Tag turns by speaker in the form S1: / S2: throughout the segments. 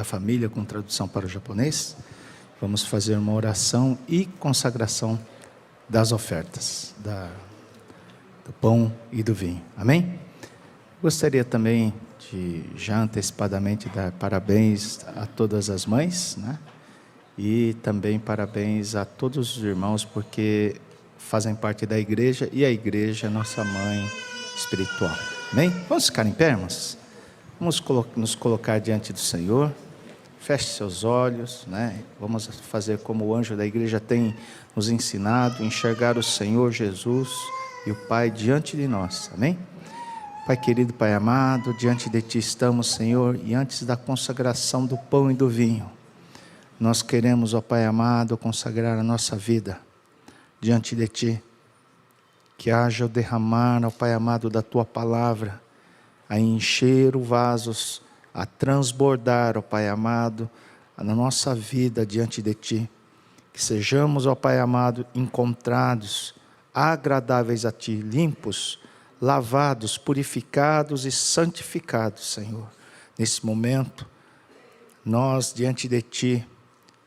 S1: Família com tradução para o japonês, vamos fazer uma oração e consagração das ofertas, do pão e do vinho, amém? Gostaria também de já antecipadamente dar parabéns a todas as mães, né? E também parabéns a todos os irmãos, porque fazem parte da igreja, e a igreja é nossa mãe espiritual, amém? Vamos ficar em pé, irmãos? Vamos nos colocar diante do Senhor. Feche seus olhos, né? Vamos fazer como o anjo da igreja tem nos ensinado, enxergar o Senhor Jesus e o Pai diante de nós, amém? Pai querido, Pai amado, diante de Ti estamos, Senhor, e antes da consagração do pão e do vinho, nós queremos, ó Pai amado, consagrar a nossa vida diante de Ti, que haja o derramar, ó Pai amado, da Tua palavra, a encher os vasos, a transbordar, ó Pai amado, na nossa vida diante de Ti, que sejamos, ó Pai amado, encontrados, agradáveis a Ti, limpos, lavados, purificados e santificados, Senhor. Nesse momento, nós diante de Ti,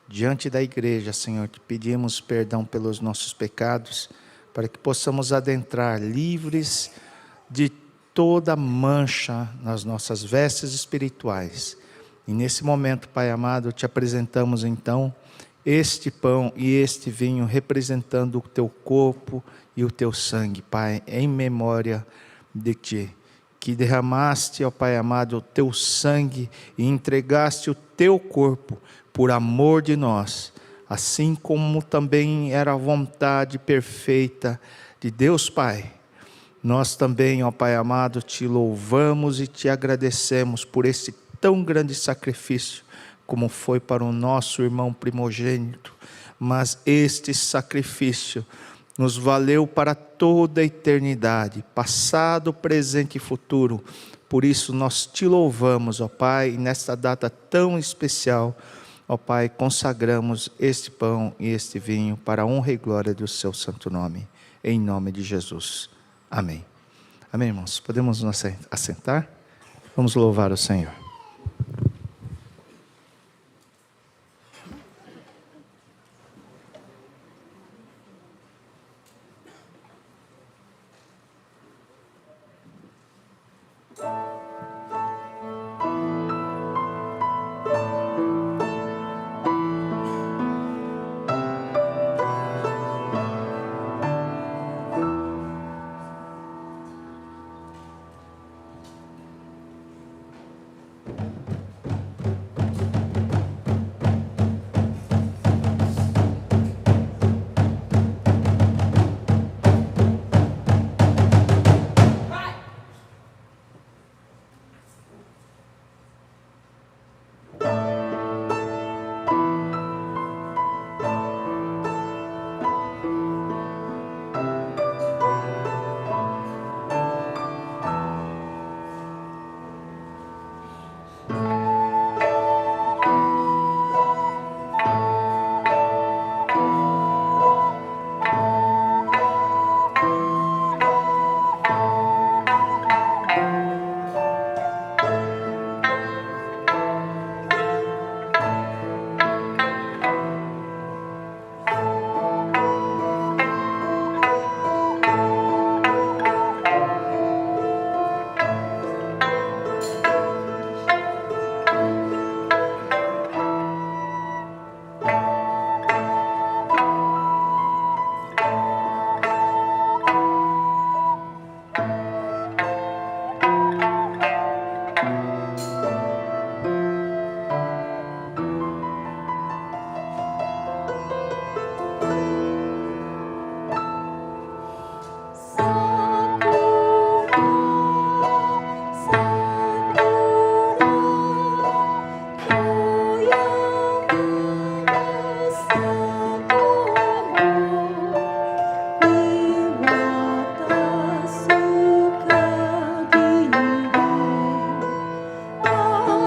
S1: diante da igreja, Senhor, te pedimos perdão pelos nossos pecados, para que possamos adentrar livres de toda mancha nas nossas vestes espirituais. E nesse momento, Pai amado, te apresentamos então este pão e este vinho, representando o Teu corpo e o Teu sangue, Pai, em memória de Ti, que derramaste, ó Pai amado, o Teu sangue e entregaste o Teu corpo por amor de nós, assim como também era a vontade perfeita de Deus Pai. Nós também, ó Pai amado, Te louvamos e Te agradecemos por esse tão grande sacrifício, como foi para o nosso irmão primogênito, mas este sacrifício nos valeu para toda a eternidade, passado, presente e futuro. Por isso nós Te louvamos, ó Pai, e nesta data tão especial, ó Pai, consagramos este pão e este vinho para a honra e glória do Seu santo nome, em nome de Jesus. Amém. Amém, irmãos? Podemos nos assentar? Vamos louvar o Senhor.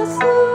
S2: 예수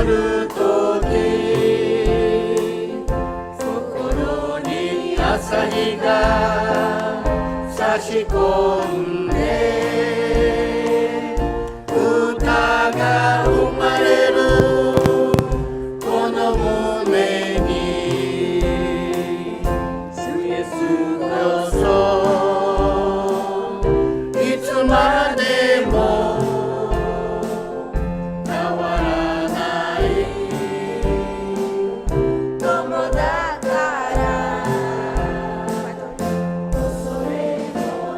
S2: るとき心に朝日が差し込んで歌が生まれるこの胸に主イエスこそいつまでも変わらない友だから恐れも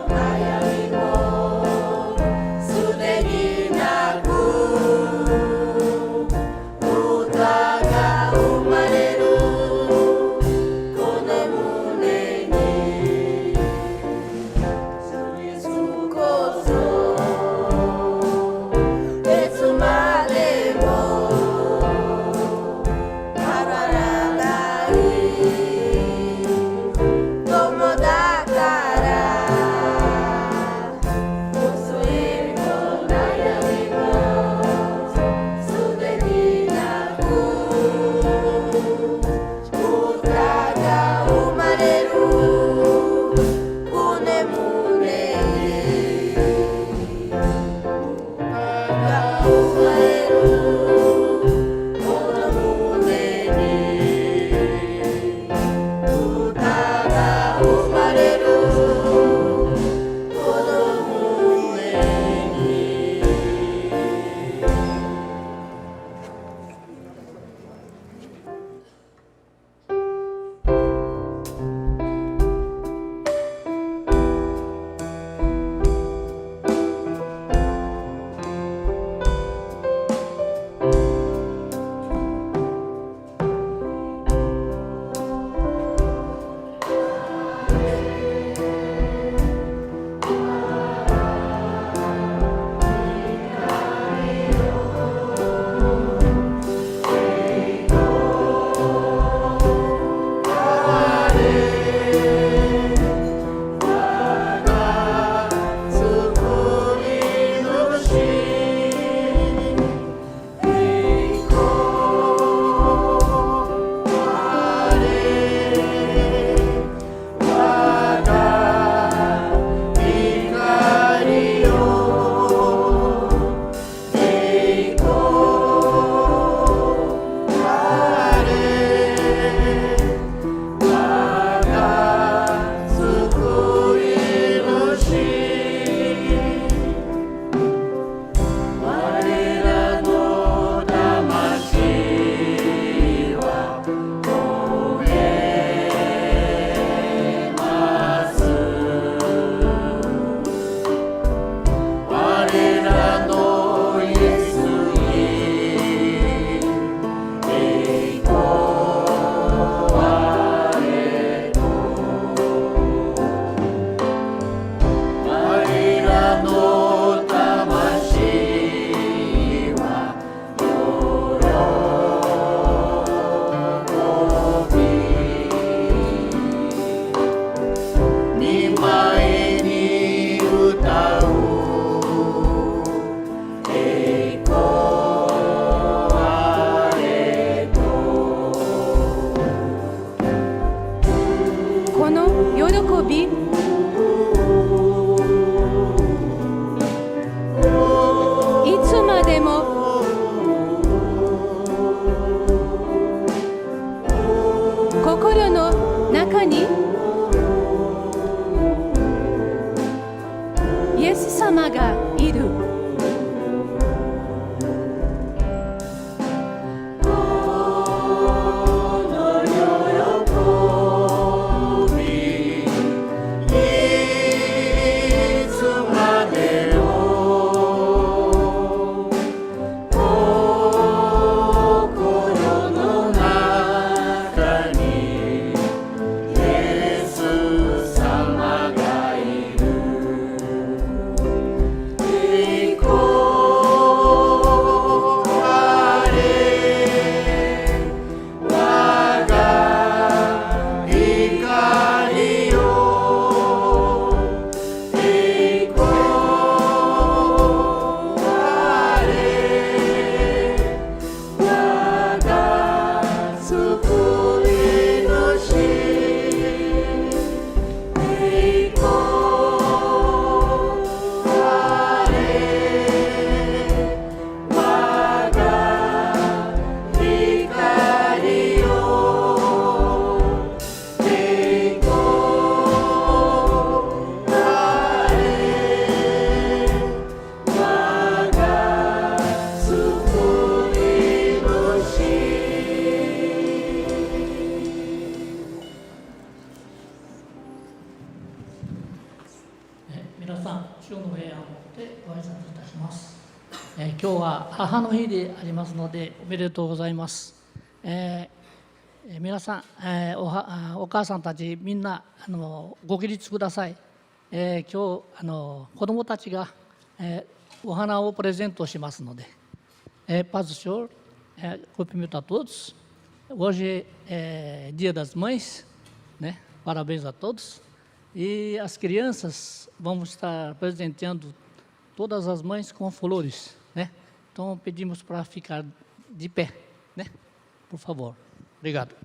S2: 悩みも
S3: 日は母の日でありますのでおめでとうございます。皆さん、お母さんたちみんなご起立ください。今日子どもたちが、お花をプレゼントしますので, Paz do Senhor, cumprimento a todos. Hoje é Dia das Mães, né? Parabéns a todos. E as crianças vamos estar presenteando todas as mães com flores, né? Então pedimos para ficar de pé, né? Por favor. Obrigado.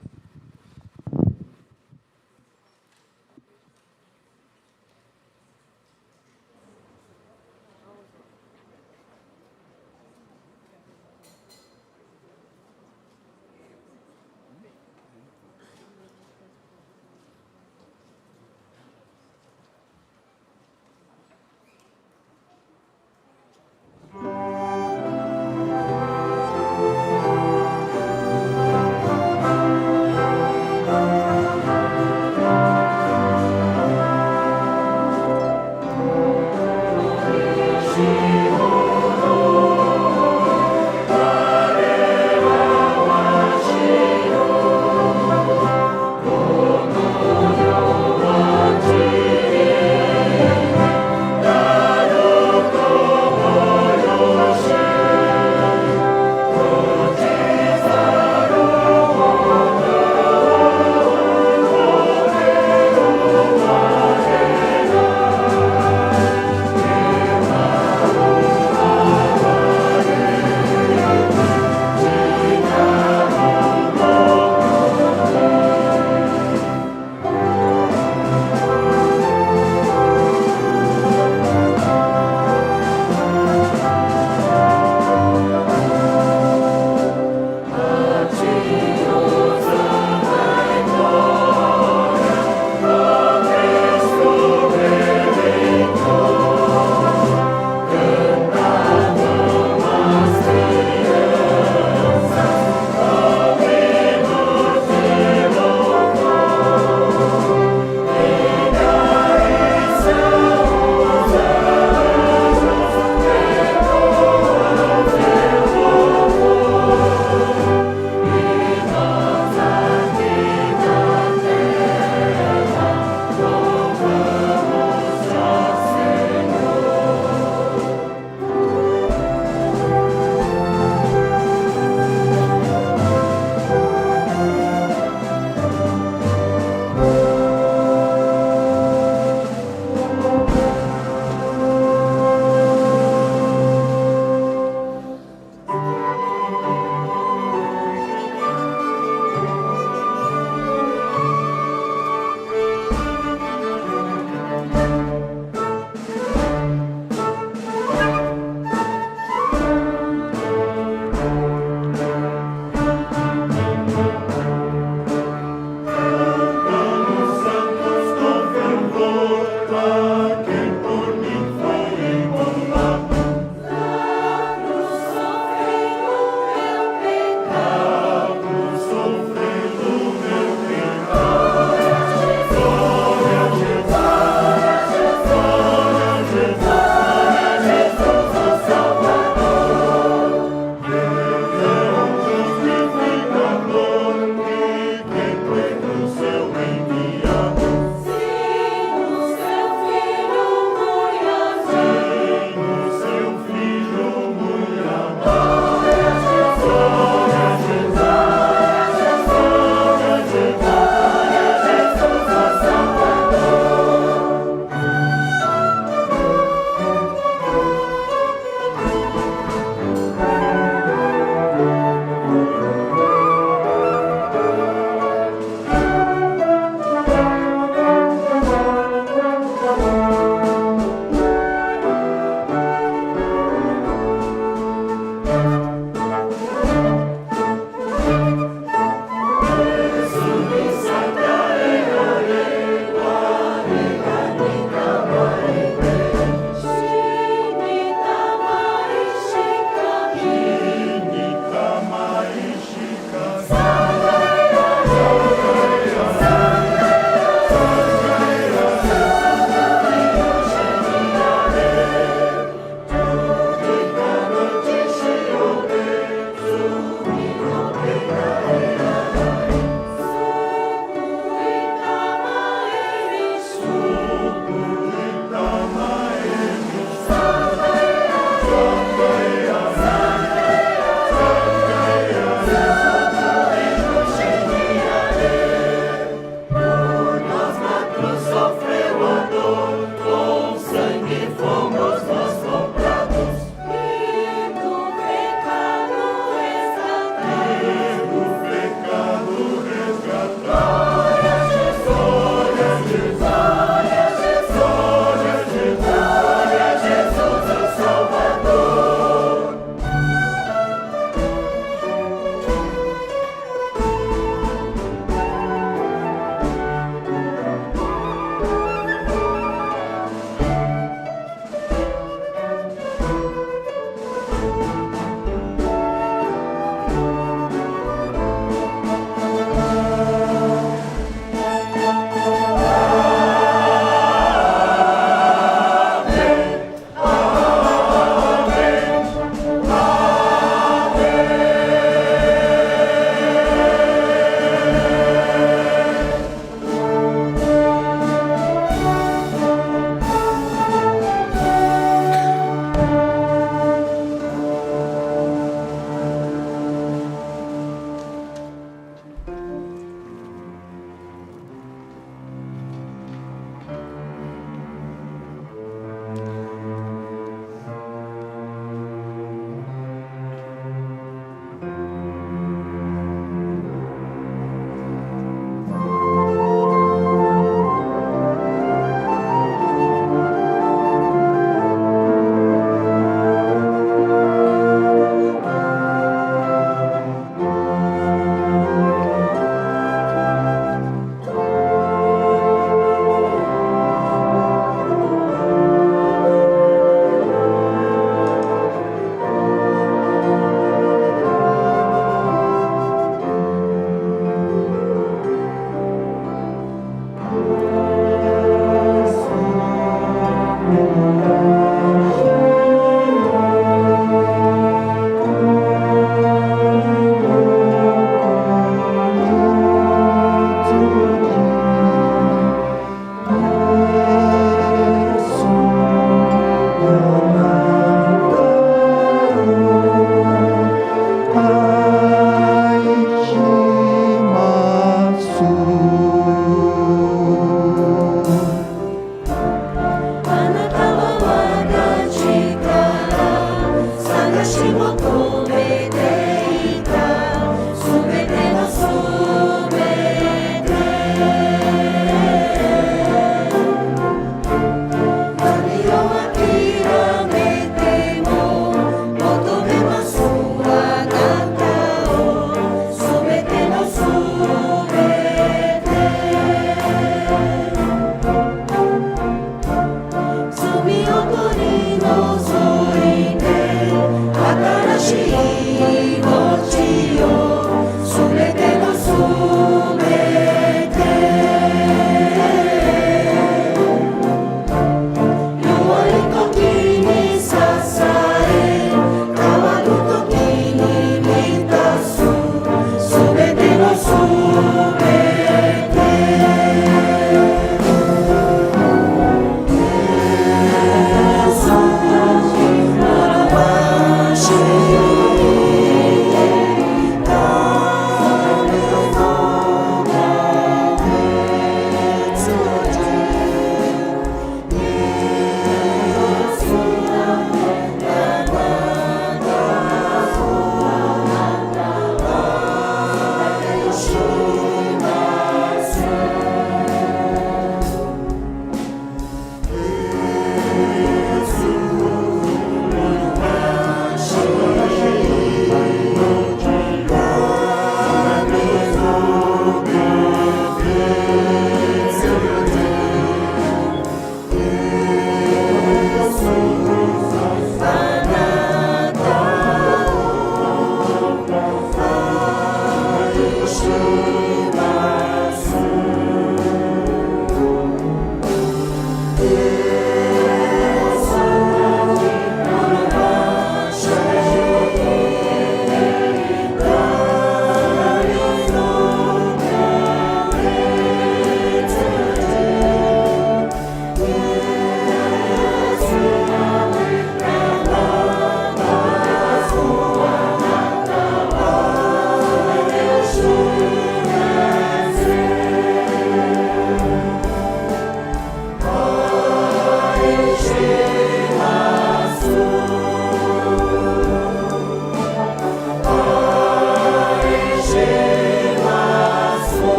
S4: 「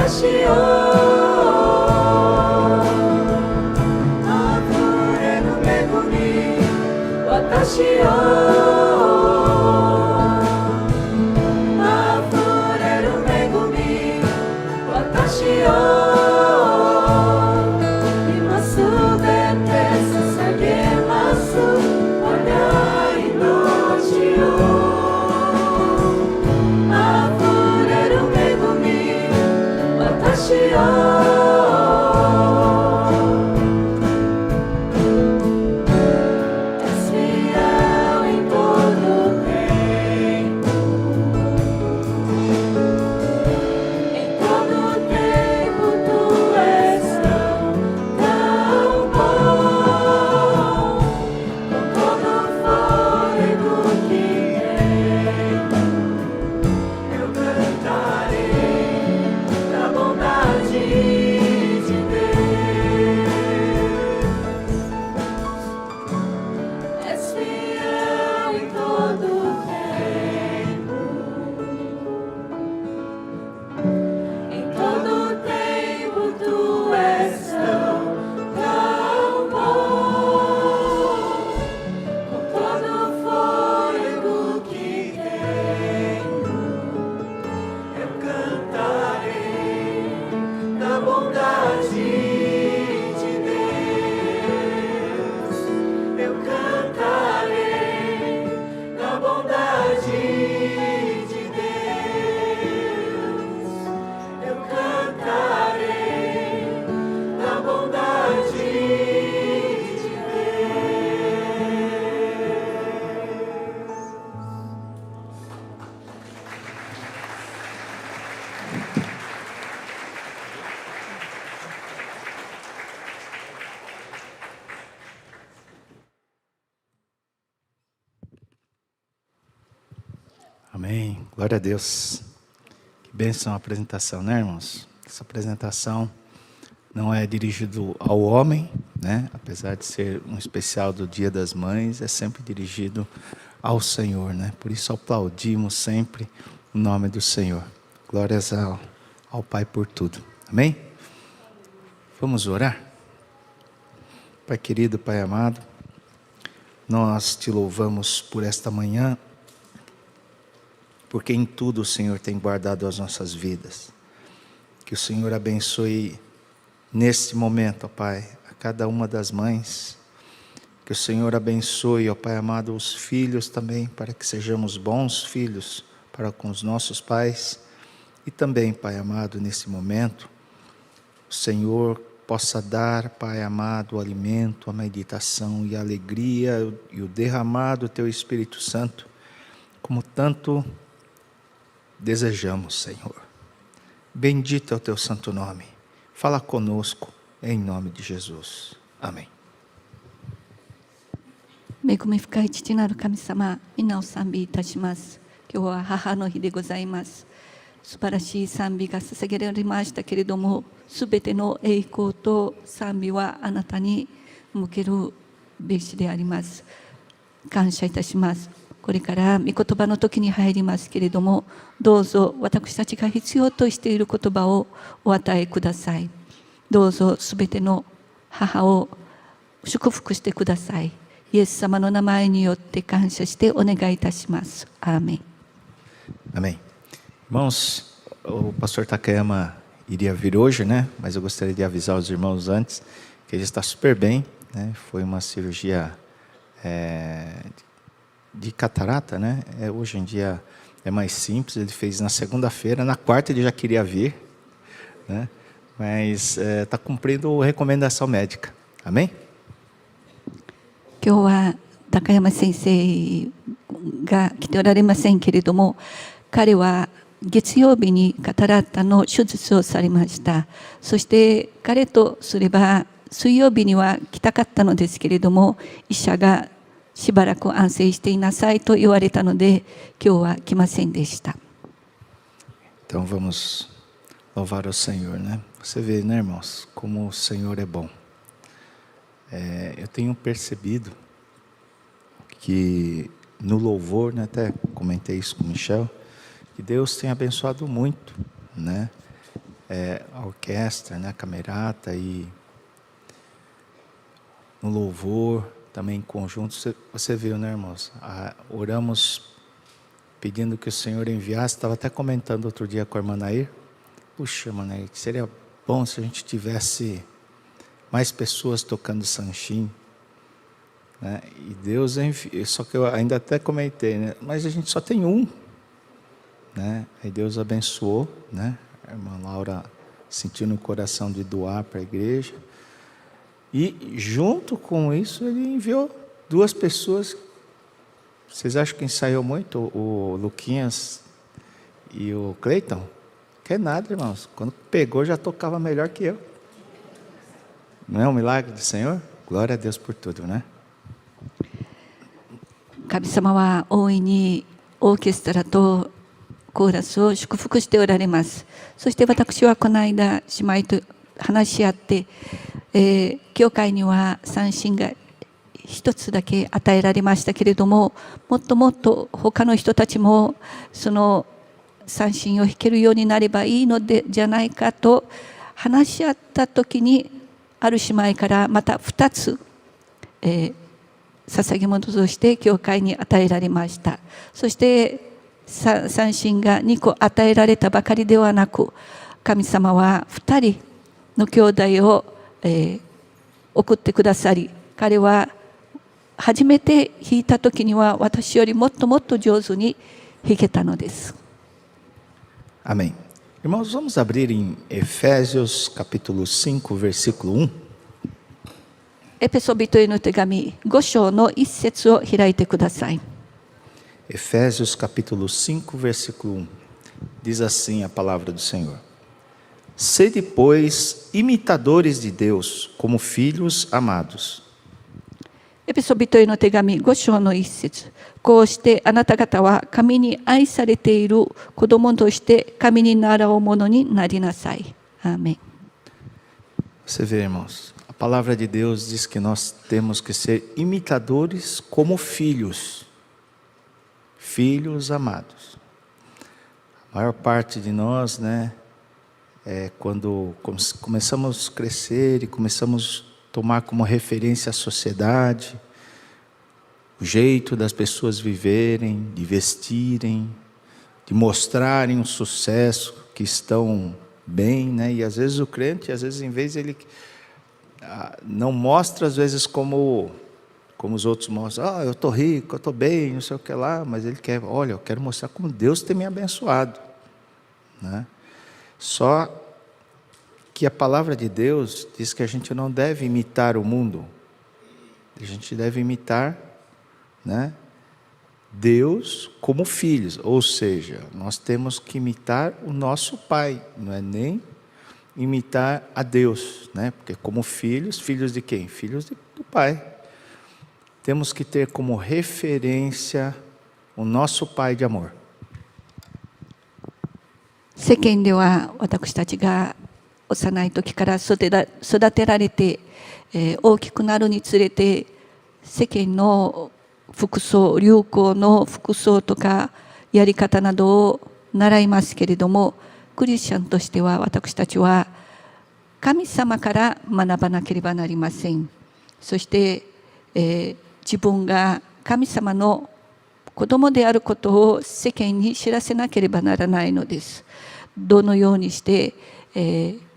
S2: 私をあふれる恵み私をあふれる恵み私を今すべて捧げます我が命をあふれる恵み私を
S1: Amém. Glória a Deus. Que bênção a apresentação, né, irmãos? Essa apresentação não é dirigido ao homem, né? Apesar de ser um especial do Dia das Mães, é sempre dirigido ao Senhor, né? Por isso aplaudimos sempre o nome do Senhor. Glórias ao Pai por tudo. Amém? Vamos orar? Pai querido, Pai amado, nós te louvamos por esta manhã, porque em tudo o Senhor tem guardado as nossas vidas. Que o Senhor abençoe neste momento, ó Pai, a cada uma das mães. Que o Senhor abençoe, ó Pai amado, os filhos também, para que sejamos bons filhos para com os nossos pais. E também, Pai amado, nesse momento, o Senhor possa dar, Pai amado, o alimento, a meditação e a alegria e o derramar do Teu Espírito Santo, como tanto desejamos, Senhor. Bendito é o Teu santo nome. Fala conosco, em nome de Jesus. Amém.
S4: 恵み深い父なる神様、皆を賛美いたします。今日は母の日でございます。素晴らしい賛美が捧げられましたけれども、すべての栄光と賛美はあなたに向けるべしであります。感謝いたします。これから御言葉の時に入りますけれども、どうぞ私たちが必要としている言葉をお与えください。どうぞすべての母を祝福してください。イエス様の名前によって感謝してお願いいたします。アーメン。
S1: Amém. Irmãos, o pastor Takayama iria vir hoje, né? Mas eu gostaria de avisar os irmãos antes que ele está super bem, né? Foi uma cirurgia de catarata, né? Hoje em dia é mais simples. Ele fez na segunda-feira, na quarta ele já queria vir, né? Mas está cumprindo a recomendação médica. Amém?
S4: 今日は高山先生が来ておられませんけれども、彼は月曜日にカタラッタの手術をされました。そして彼とすれば水曜日には来たかったのですけれども、医者がしばらく安静していなさいと言われたので、今日は来ませんでした。
S1: Então vamos louvar o Senhor, né? Você vê, né, irmãos, como o Senhor é bom. Eu tenho percebido que no louvor, né, até comentei isso com o Michel, que Deus tem abençoado muito, né? a orquestra, né, a camerata, e no louvor, também em conjunto. Você viu, né, irmãos? Oramos pedindo que o Senhor enviasse. Estava até comentando outro dia com a irmã Nair. Puxa, irmã Nair, que seria bom se a gente tivesse mais pessoas tocando Sanchim, né? E Deus enviou, só que eu ainda até comentei, né? Mas a gente só tem um, né? Aí Deus abençoou, né? A irmã Laura sentiu no coração de doar para a igreja. E junto com isso ele enviou 2 pessoas. Vocês acham que ensaiou muito? O Luquinhas e o Cleiton? Que é nada, irmãos. Quando pegou já tocava melhor que eu. Não é um milagre do Senhor? Glória a Deus por tudo, né?
S4: 神様は大いにオーケストラとコーラスを祝福しておられます。そして私はこの間姉妹と話し合って、教会には三振が一つだけ与えられましたけれども、もっともっと他の人たちもその三振を弾けるようになればいいのでじゃないかと話し合った時に、ある姉妹からまた2つ、捧げ物として教会に与えられました。そして三振が2個与えられたばかりではなく、神様は2人の兄弟を、送ってくださり、彼は初めて弾いた時には私よりもっともっと上手に弾けたのです。
S1: Amém. Irmãos, vamos abrir em Efésios capítulo 5, versículo 1.
S4: エペソ人への手紙5章の1節を開いてください。
S1: Efésios capítulo 5, versículo 1. Diz assim a palavra do Senhor: Sede, pois, imitadores de Deus, como filhos amados.
S4: エペソ人への手紙5章の1節。こうしてあなた方は神に愛されている子供として神に倣うものになりなさい。アーメン。
S1: Você vê, irmãos, a palavra de Deus diz que nós temos que ser imitadores como filhos. Filhos amados. A maior parte de nós, né, quando começamos a crescer e começamos a tomar como referência a sociedade, o jeito das pessoas viverem, de vestirem, de mostrarem um sucesso, que estão bem, né? E às vezes o crente, às vezes em vez ele não mostra às vezes como os outros mostram, eu estou rico, eu estou bem, não sei o que lá, mas ele quer, olha, eu quero mostrar como Deus tem me abençoado, né? Só que a palavra de Deus diz que a gente não deve imitar o mundo, a gente deve imitar, né, Deus como filhos, ou seja, nós temos que imitar o nosso Pai, não é nem imitar a Deus, né? Porque como filhos, filhos de quem? Filhos do Pai. Temos que ter como referência o nosso Pai de amor.
S4: 世間では私たちが幼い時から育てられて、大きくなるにつれて世間の服装、流行の服装とかやり方などを習いますけれども、クリスチャンとしては私たちは神様から学ばなければなりません。そして、自分が神様の子供であることを世間に知らせなければならないのです。どのようにして、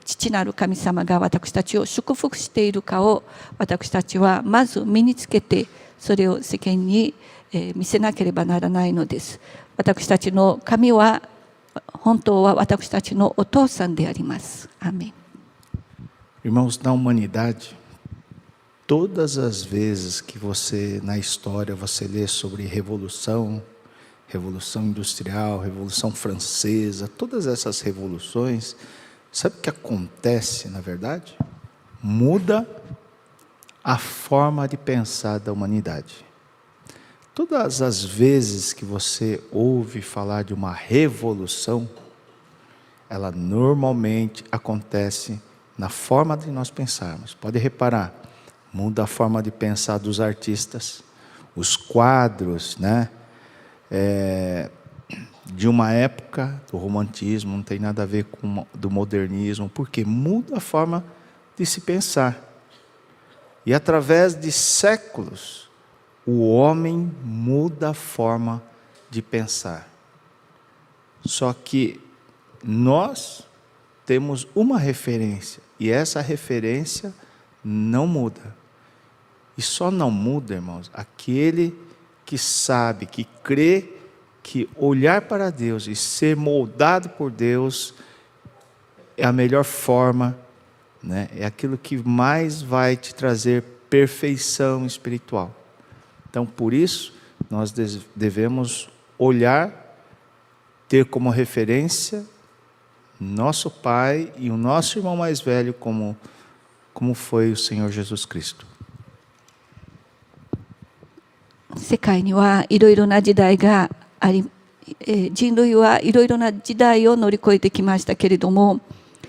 S4: 父なる神様が私たちを祝福しているかを私たちはまず身につけて、それを世間に見せなければならないのです。私たちの神は本当は私たちのお父さんであります。アーメン。
S1: Irmãos, na humanidade, todas as vezes que você, na história, você lê sobre revolução, revolução industrial, revolução francesa, todas essas revoluções, sabe o que acontece, na verdade? Muda a forma de pensar da humanidade. Todas as vezes que você ouve falar de uma revolução, ela normalmente acontece na forma de nós pensarmos. Pode reparar, muda a forma de pensar dos artistas, os quadros, né? de uma época do romantismo, não tem nada a ver com do modernismo, porque muda a forma de se pensar. E através de séculos, o homem muda a forma de pensar. Só que nós temos uma referência, e essa referência não muda. E só não muda, irmãos, aquele que sabe, que crê que olhar para Deus e ser moldado por Deus é a melhor forma, né? É aquilo que mais vai te trazer perfeição espiritual. Então, por isso, nós devemos olhar, ter como referência nosso Pai e o nosso irmão mais velho como foi o Senhor Jesus Cristo.
S4: 世界にはいろいろな時代があり、人類はいろいろな時代を乗り越えてきましたけれども、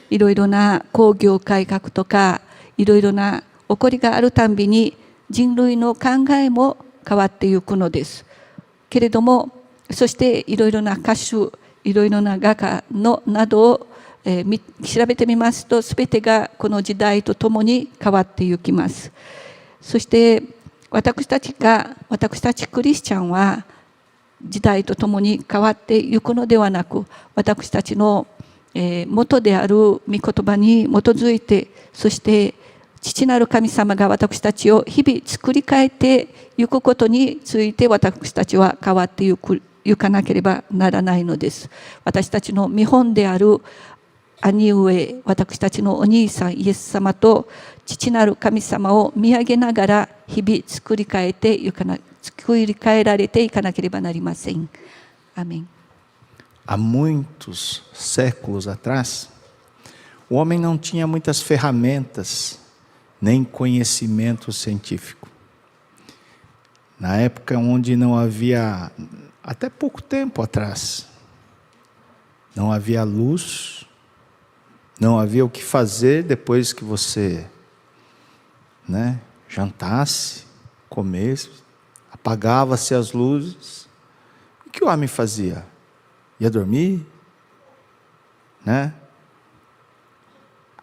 S4: いろいろな工業改革とかいろいろな起こりがあるたんびに人類の考えも変わっていくのですけれども、そしていろいろな歌手、いろいろな画家のなどを調べてみますと、すべてがこの時代とともに変わっていきます。そして私たちクリスチャンは時代とともに変わっていくのではなく、私たちの元である御言葉に基づいて、そして父なる神様が私たちを日々作り変えていくことについて、私たちは変わっていかなければならないのです。私たちの見本である兄上、私たちのお兄さんイエス様と父なる神様を見上げながら日々作り変えられていかなければなりません。アメン。
S1: Há muitos séculos atrás, o homem não tinha muitas ferramentas, nem conhecimento científico. Na época onde não havia, até pouco tempo atrás, não havia luz, não havia o que fazer depois que você, jantasse, comesse, apagava-se as luzes. O que o homem fazia? Ia dormir,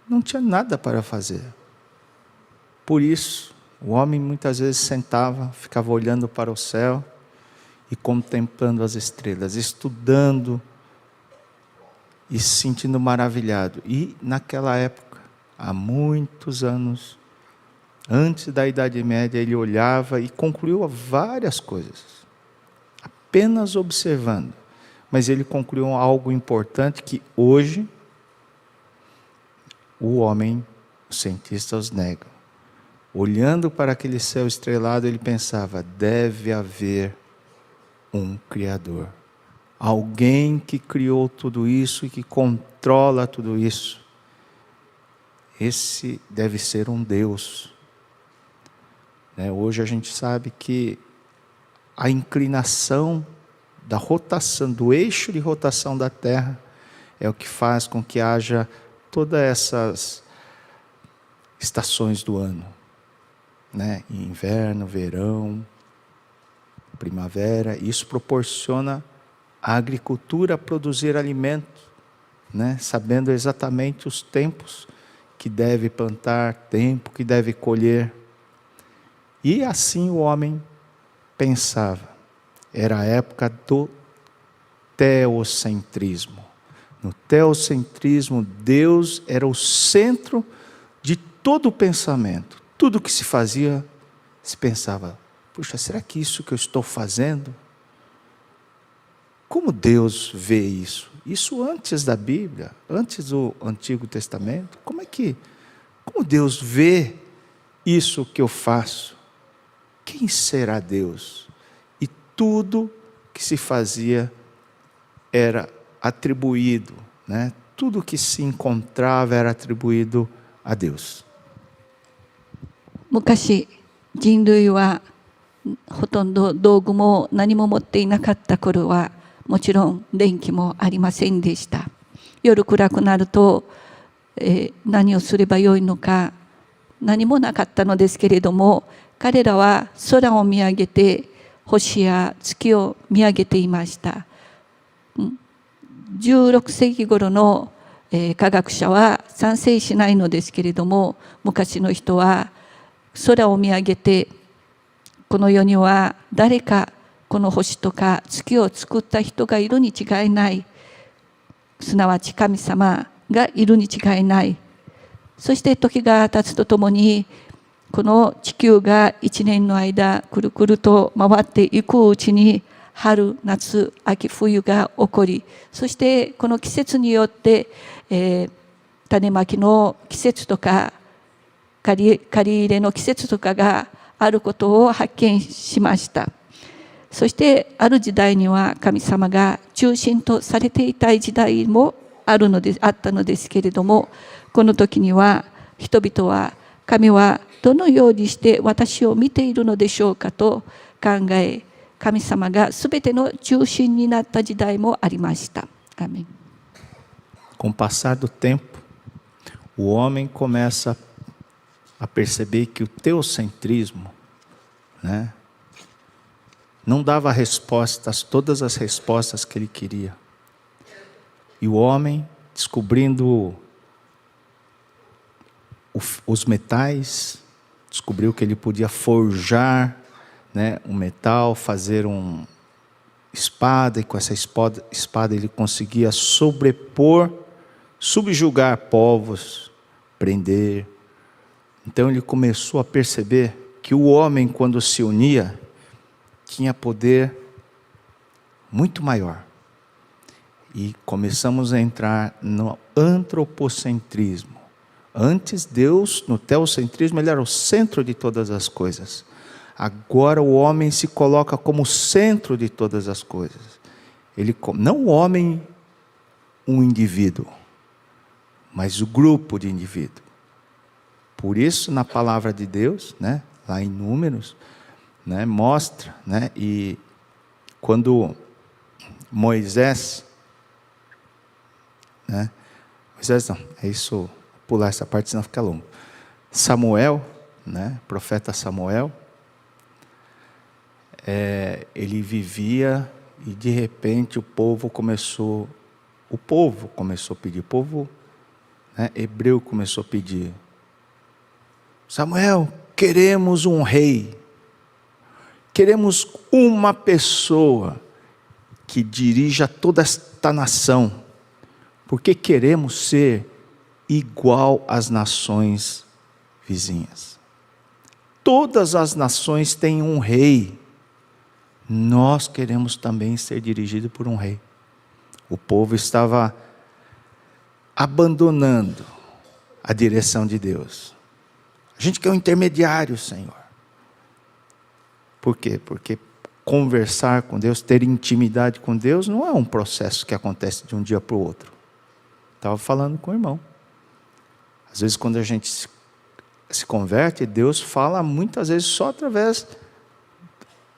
S1: Não tinha nada para fazer. Por isso, o homem muitas vezes sentava, ficava olhando para o céu e contemplando as estrelas, estudando e se sentindo maravilhado. E naquela época, há muitos anos, antes da Idade Média, ele olhava e concluiu várias coisas, apenas observando. Mas ele concluiu algo importante que hoje o homem, os cientistas negam. Olhando para aquele céu estrelado, ele pensava: deve haver um Criador. Alguém que criou tudo isso e que controla tudo isso. Esse deve ser um Deus. Hoje a gente sabe que a inclinação da rotação, do eixo de rotação da Terra, é o que faz com que haja todas essas estações do ano. Inverno, verão, primavera. Isso proporciona a agricultura produzir alimento, sabendo exatamente os tempos que deve plantar, tempo que deve colher. E assim o homem pensava. Era a época do teocentrismo. No teocentrismo, Deus era o centro de todo o pensamento. Tudo que se fazia, se pensava: puxa, será que isso que eu estou fazendo? Como Deus vê isso? Isso antes da Bíblia, antes do Antigo Testamento. Como Deus vê isso que eu faço? Quem será Deus? E tudo que se fazia era atribuído, Tudo que se encontrava era atribuído a Deus.
S4: 昔、人類はほとんど道具も何も持っていなかった頃は、もちろん電気もありませんでした。夜暗くなると、何をすればよいのか何もなかったのですけれども、彼らは空を見上げて星や月を見上げていました。16世紀頃の科学者は賛成しないのですけれども、昔の人は空を見上げて、この世には誰かこの星とか月を作った人がいるに違いない、すなわち神様がいるに違いない。そして時が経つとともに、この地球が1年の間くるくると回っていくうちに、春、夏、秋、冬が起こり、そしてこの季節によって、種まきの季節とか刈り入れの季節とかがあることを発見しました。そしてある時代には神様が中心とされていた時代もあったのですけれども、この時には人々は神はどのようにして私を見ているのでしょうかと考え、神様がすべての中心になった時代もありました。アメン。
S1: Com o passar do tempo, o homem começa a perceber que o teocentrismo, né, não dava respostas, todas as respostas que ele queria. E o homem, descobrindo os metais, descobriu que ele podia forjar, né, um metal, fazer uma espada, e com essa espada ele conseguia sobrepor, subjugar povos, prender. Então ele começou a perceber que o homem, quando se unia, tinha poder muito maior. E começamos a entrar no antropocentrismo. Antes, Deus, no teocentrismo, ele era o centro de todas as coisas. Agora o homem se coloca como centro de todas as coisas. Não o homem, um indivíduo, mas o grupo de indivíduos. Por isso, na palavra de Deus, né, lá em Números, né, mostra, né, e quando Moisés, né, Moisés não, é isso, vou pular essa parte senão fica longo. Samuel, né, profeta Samuel, ele vivia e de repente o povo começou a pedir, o povo, né, hebreu começou a pedir: Samuel, queremos um rei, queremos uma pessoa que dirija toda esta nação, porque queremos ser igual às nações vizinhas. Todas as nações têm um rei, nós queremos também ser dirigidos por um rei. O povo estava abandonando a direção de Deus. A gente quer um intermediário, Senhor. Por quê? Porque conversar com Deus, ter intimidade com Deus, não é um processo que acontece de um dia para o outro. Estava falando com o irmão. Às vezes, quando a gente se converte, Deus fala muitas vezes só através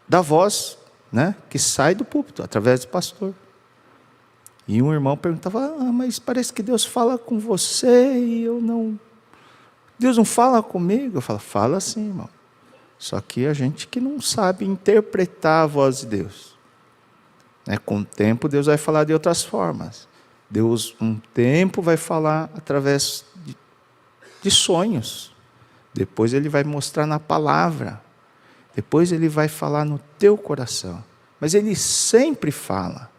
S1: da voz, né, que sai do púlpito, através do pastor. E um irmão perguntava: mas parece que Deus fala com você e eu não... Deus não fala comigo? Eu falo: fala sim, irmão. Só que a gente que não sabe interpretar a voz de Deus. Né? Com o tempo, Deus vai falar de outras formas. Deus, um tempo, vai falar através de sonhos. Depois Ele vai mostrar na palavra. Depois Ele vai falar no teu coração. Mas Ele sempre fala.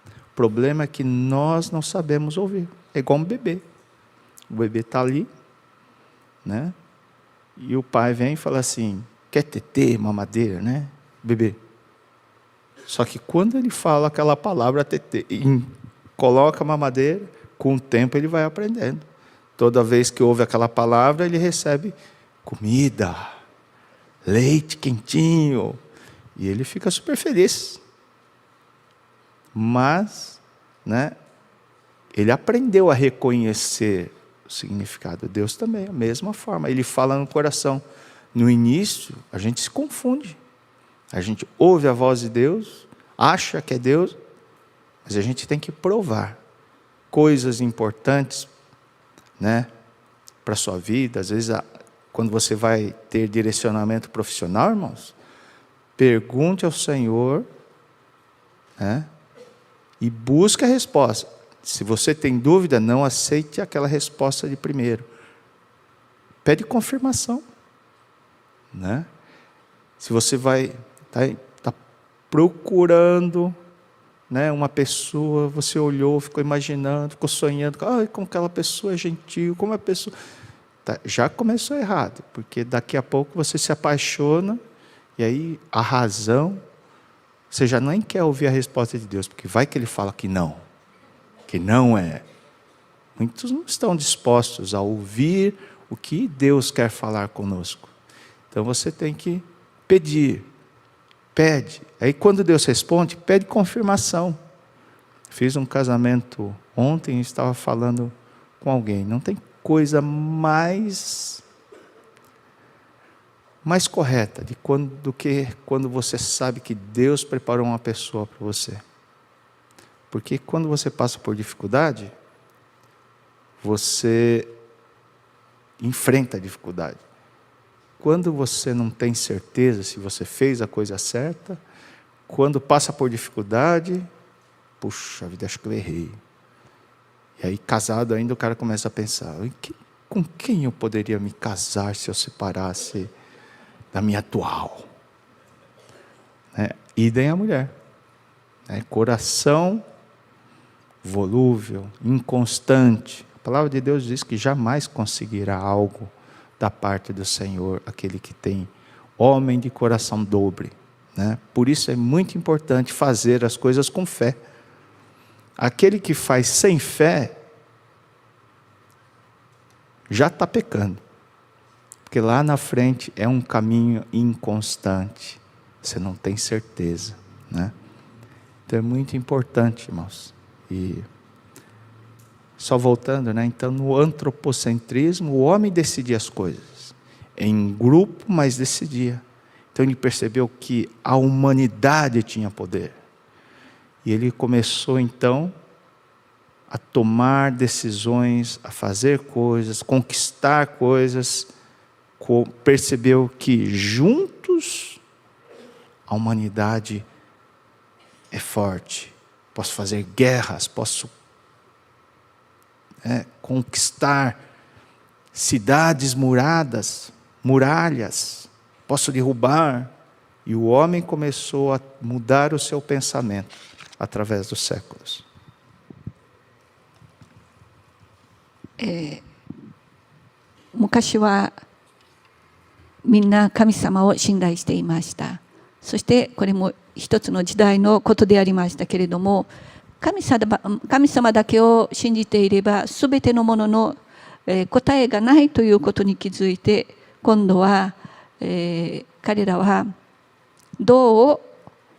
S1: O problema é que nós não sabemos ouvir. É igual um bebê. O bebê está ali, né? E o pai vem e fala assim: quer tetê, mamadeira, né? Bebê. Só que quando ele fala aquela palavra tetê, coloca a mamadeira, com o tempo ele vai aprendendo. Toda vez que ouve aquela palavra, ele recebe comida, leite quentinho, e ele fica super feliz. Mas, né, ele aprendeu a reconhecer o significado. Deus também, a mesma forma. Ele fala no coração. No início, a gente se confunde. A gente ouve a voz de Deus, acha que é Deus, mas a gente tem que provar coisas importantes, né, para a sua vida. Às vezes, quando você vai ter direcionamento profissional, irmãos, pergunte ao Senhor, né, e busque a resposta. Se você tem dúvida, não aceite aquela resposta de primeiro. Pede confirmação, né? Se você tá procurando, né, uma pessoa, você olhou, ficou imaginando, ficou sonhando, como aquela pessoa é gentil, como a pessoa... já começou errado, porque daqui a pouco você se apaixona, e aí a razão, você já nem quer ouvir a resposta de Deus, porque vai que Ele fala que não é. Muitos não estão dispostos a ouvir o que Deus quer falar conosco. Então você tem que pedir, pede. Aí quando Deus responde, pede confirmação. Fiz um casamento ontem e estava falando com alguém. Não tem coisa mais correta do que quando você sabe que Deus preparou uma pessoa para você. Porque quando você passa por dificuldade, você enfrenta a dificuldade. Quando você não tem certeza se você fez a coisa certa, quando passa por dificuldade, puxa vida, acho que eu errei. E aí, casado ainda, o cara começa a pensar, com quem eu poderia me casar se eu separasse da minha atual? Idem a mulher. Coração volúvel, inconstante. A palavra de Deus diz que jamais conseguirá algo da parte do Senhor, aquele que tem homem de coração dobre. Por isso é muito importante fazer as coisas com fé. Aquele que faz sem fé, já está pecando. Porque lá na frente é um caminho inconstante. Você não tem certeza. Então é muito importante, irmãos. E só voltando, então no antropocentrismo, o homem decidia as coisas. Em grupo, mas decidia. Então ele percebeu que a humanidade tinha poder. E ele começou então a tomar decisões, a fazer coisas, conquistar coisas. Percebeu que juntos a humanidade é forte. Posso fazer guerras, posso conquistar cidades muralhas, posso derrubar. E o homem começou a mudar o seu pensamento através dos séculos.
S4: 昔はみんな神様を信頼していました。そしてこれも一つの時代のことでありましたけれども、神様だけを信じていれば全てのものの答えがないということに気づいて、今度は彼らは銅を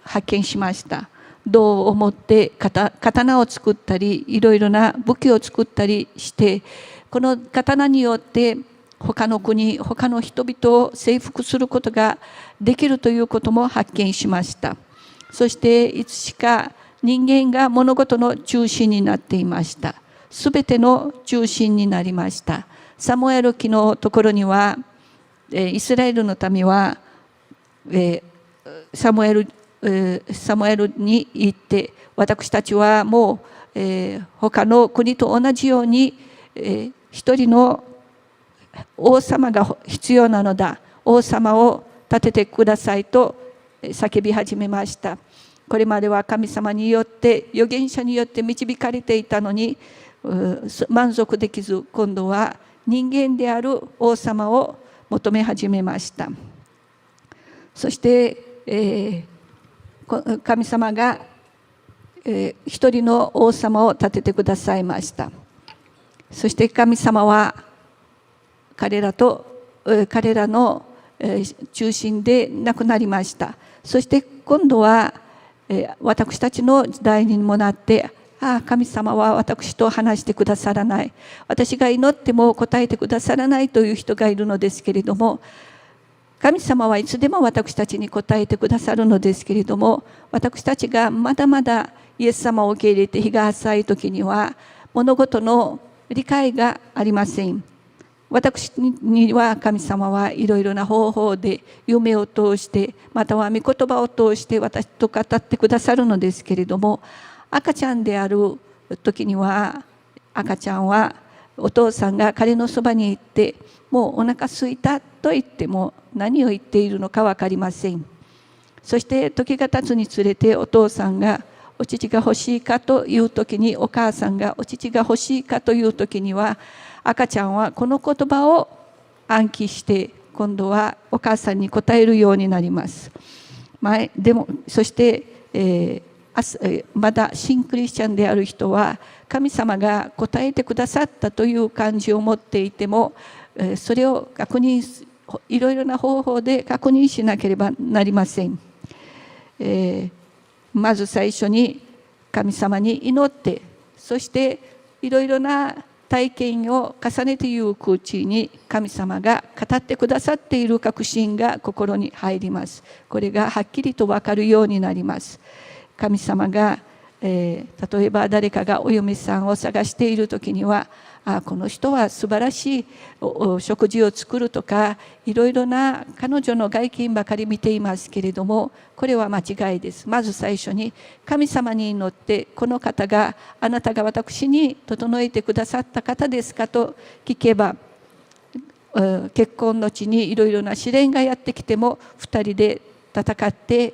S4: 発見しました。銅を持って刀を作ったり、いろいろな武器を作ったりして、この刀によって他の国、他の人々を征服することができるということも発見しました。そしていつしか人間が物事の中心になっていました。すべての中心になりました。サムエル記のところには、イスラエルの民はサムエルに言って、私たちはもう他の国と同じように一人の王様が必要なのだ。王様を立ててくださいと叫び始めました。これまでは神様によって預言者によって導かれていたのに満足できず、今度は人間である王様を求め始めました。そして神様が一人の王様を立ててくださいました。そして神様は彼らの中心でなくなりました。そして今度は私たちの時代にもなって、神様は私と話してくださらない、私が祈っても答えてくださらないという人がいるのですけれども、神様はいつでも私たちに答えてくださるのですけれども、私たちがまだまだイエス様を受け入れて日が浅い時には物事の理解がありません。私には神様はいろいろな方法で夢を通して、または御言葉を通して私と語ってくださるのですけれども、赤ちゃんである時には赤ちゃんはお父さんが彼のそばに行ってもうお腹空いたと言っても何を言っているのか分かりません。そして時が経つにつれてお父さんがお乳が欲しいかという時に、お母さんがお乳が欲しいかという時には、赤ちゃんはこの言葉を暗記して今度はお母さんに答えるようになります。でもそして、まだ新クリスチャンである人は神様が答えてくださったという感じを持っていても、それをいろいろな方法で確認しなければなりません。まず最初に神様に祈って、そしていろいろな体験を重ねていくうちに神様が語ってくださっている確信が心に入ります。これがはっきりと分かるようになります。神様が、例えば誰かがお嫁さんを探している時には、この人は素晴らしい食事を作るとか、いろいろな彼女の外見ばかり見ていますけれども、これは間違いです。まず最初に神様に祈って、この方があなたが私に整えてくださった方ですかと聞けば、結婚の地にいろいろな試練がやってきても2人で戦って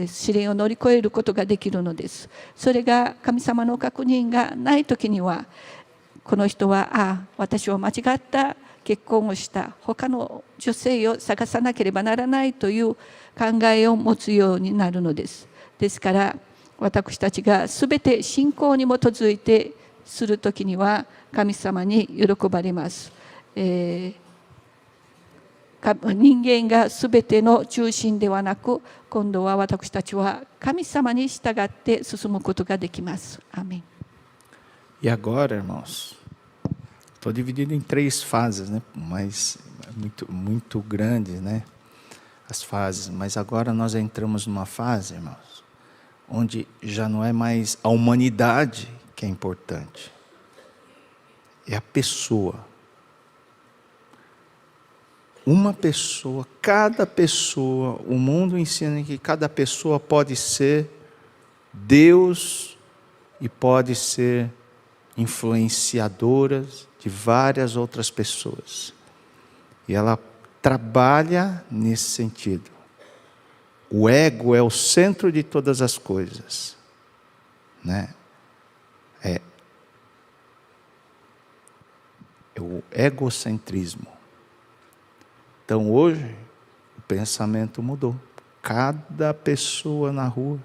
S4: 試練を乗り越えることができるのです。それが神様の確認がないときには、この人は私は間違った結婚をした他の女性を探さなければならないという考えを持つようになるのです。ですから私たちがすべて信仰に基づいてするときには神様に喜ばれます。人間がすべての中心ではなく、今度は私たちは神様に従って進むことができます。アーメン。
S1: E agora, irmãos, estou dividido em 3 fases, né? Mas muito grandes, né? As fases. Mas agora nós entramos numa fase, irmãos, onde já não é mais a humanidade que é importante, é a pessoa. Uma pessoa, cada pessoa, o mundo ensina que cada pessoa pode ser Deus e pode ser influenciadoras de várias outras pessoas. E ela trabalha nesse sentido. O ego é o centro de todas as coisas, né? É o egocentrismo. Então hoje o pensamento mudou. Cada pessoa na rua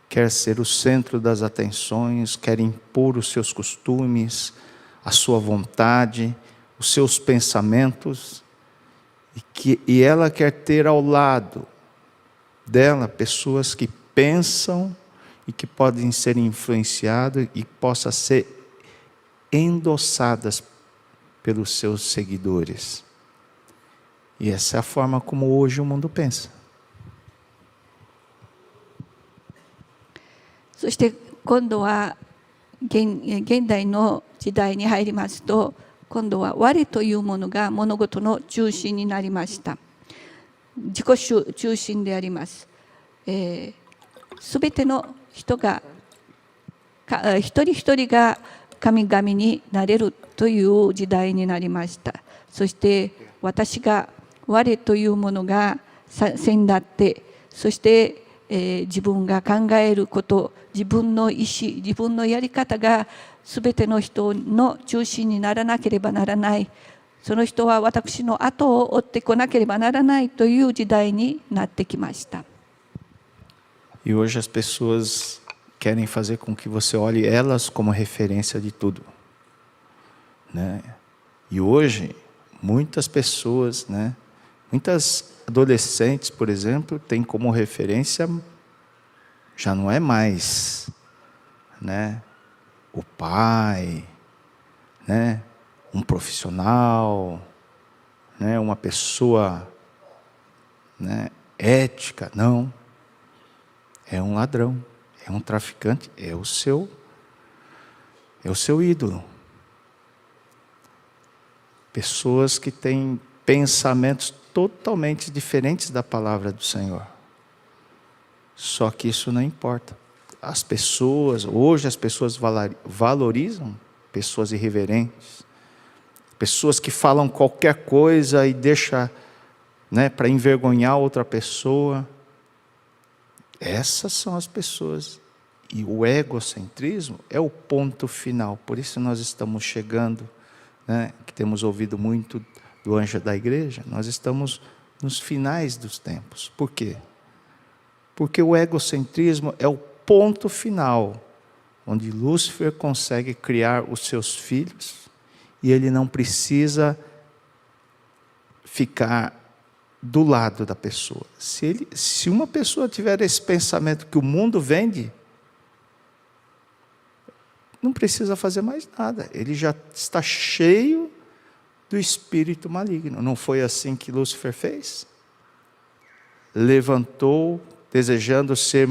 S1: quer ser o centro das atenções, quer impor os seus costumes, a sua vontade, os seus pensamentos, e ela quer ter ao lado dela pessoas que pensam e que podem ser influenciadas e possam ser endossadas pelos seus seguidores. E essa é a forma como hoje o mundo pensa.
S4: そして今度は 現代の時代に入りますと、今度は我というものが物事の中心になりました。自己中心であります。すべての人が一人一人が神々になれるという時代になりました。そして私が我というものが先だって、そして自分が考えること、自分の意思、自分のやり方がすべての人の中心にならなければならない。その人は私の後を追ってこなければならないという時代になってきました。
S1: E hoje as pessoas querem fazer com que você olhe elas como referência de tudo, né? E hoje muitas pessoas, né? Muitas adolescentes, por exemplo, têm como referência, já não é mais, né, o pai, né, um profissional, né, uma pessoa, né, ética, não. É um ladrão, é um traficante, é o seu ídolo. Pessoas que têm pensamentos totalmente diferentes da palavra do Senhor. Só que isso não importa. as pessoas, hoje as pessoas valorizam pessoas irreverentes, pessoas que falam qualquer coisa e deixam, né, para envergonhar outra pessoa. Essas são as pessoas. E o egocentrismo é o ponto final. Por isso nós estamos chegando, né, que temos ouvido muito do anjo da igreja, nós estamos nos finais dos tempos. Por quê? Porque o egocentrismo é o ponto final, onde Lúcifer consegue criar os seus filhos, e ele não precisa ficar do lado da pessoa. Se uma pessoa tiver esse pensamento que o mundo vende, não precisa fazer mais nada. Ele já está cheio do espírito maligno. Não foi assim que Lúcifer fez? Levantou, desejando ser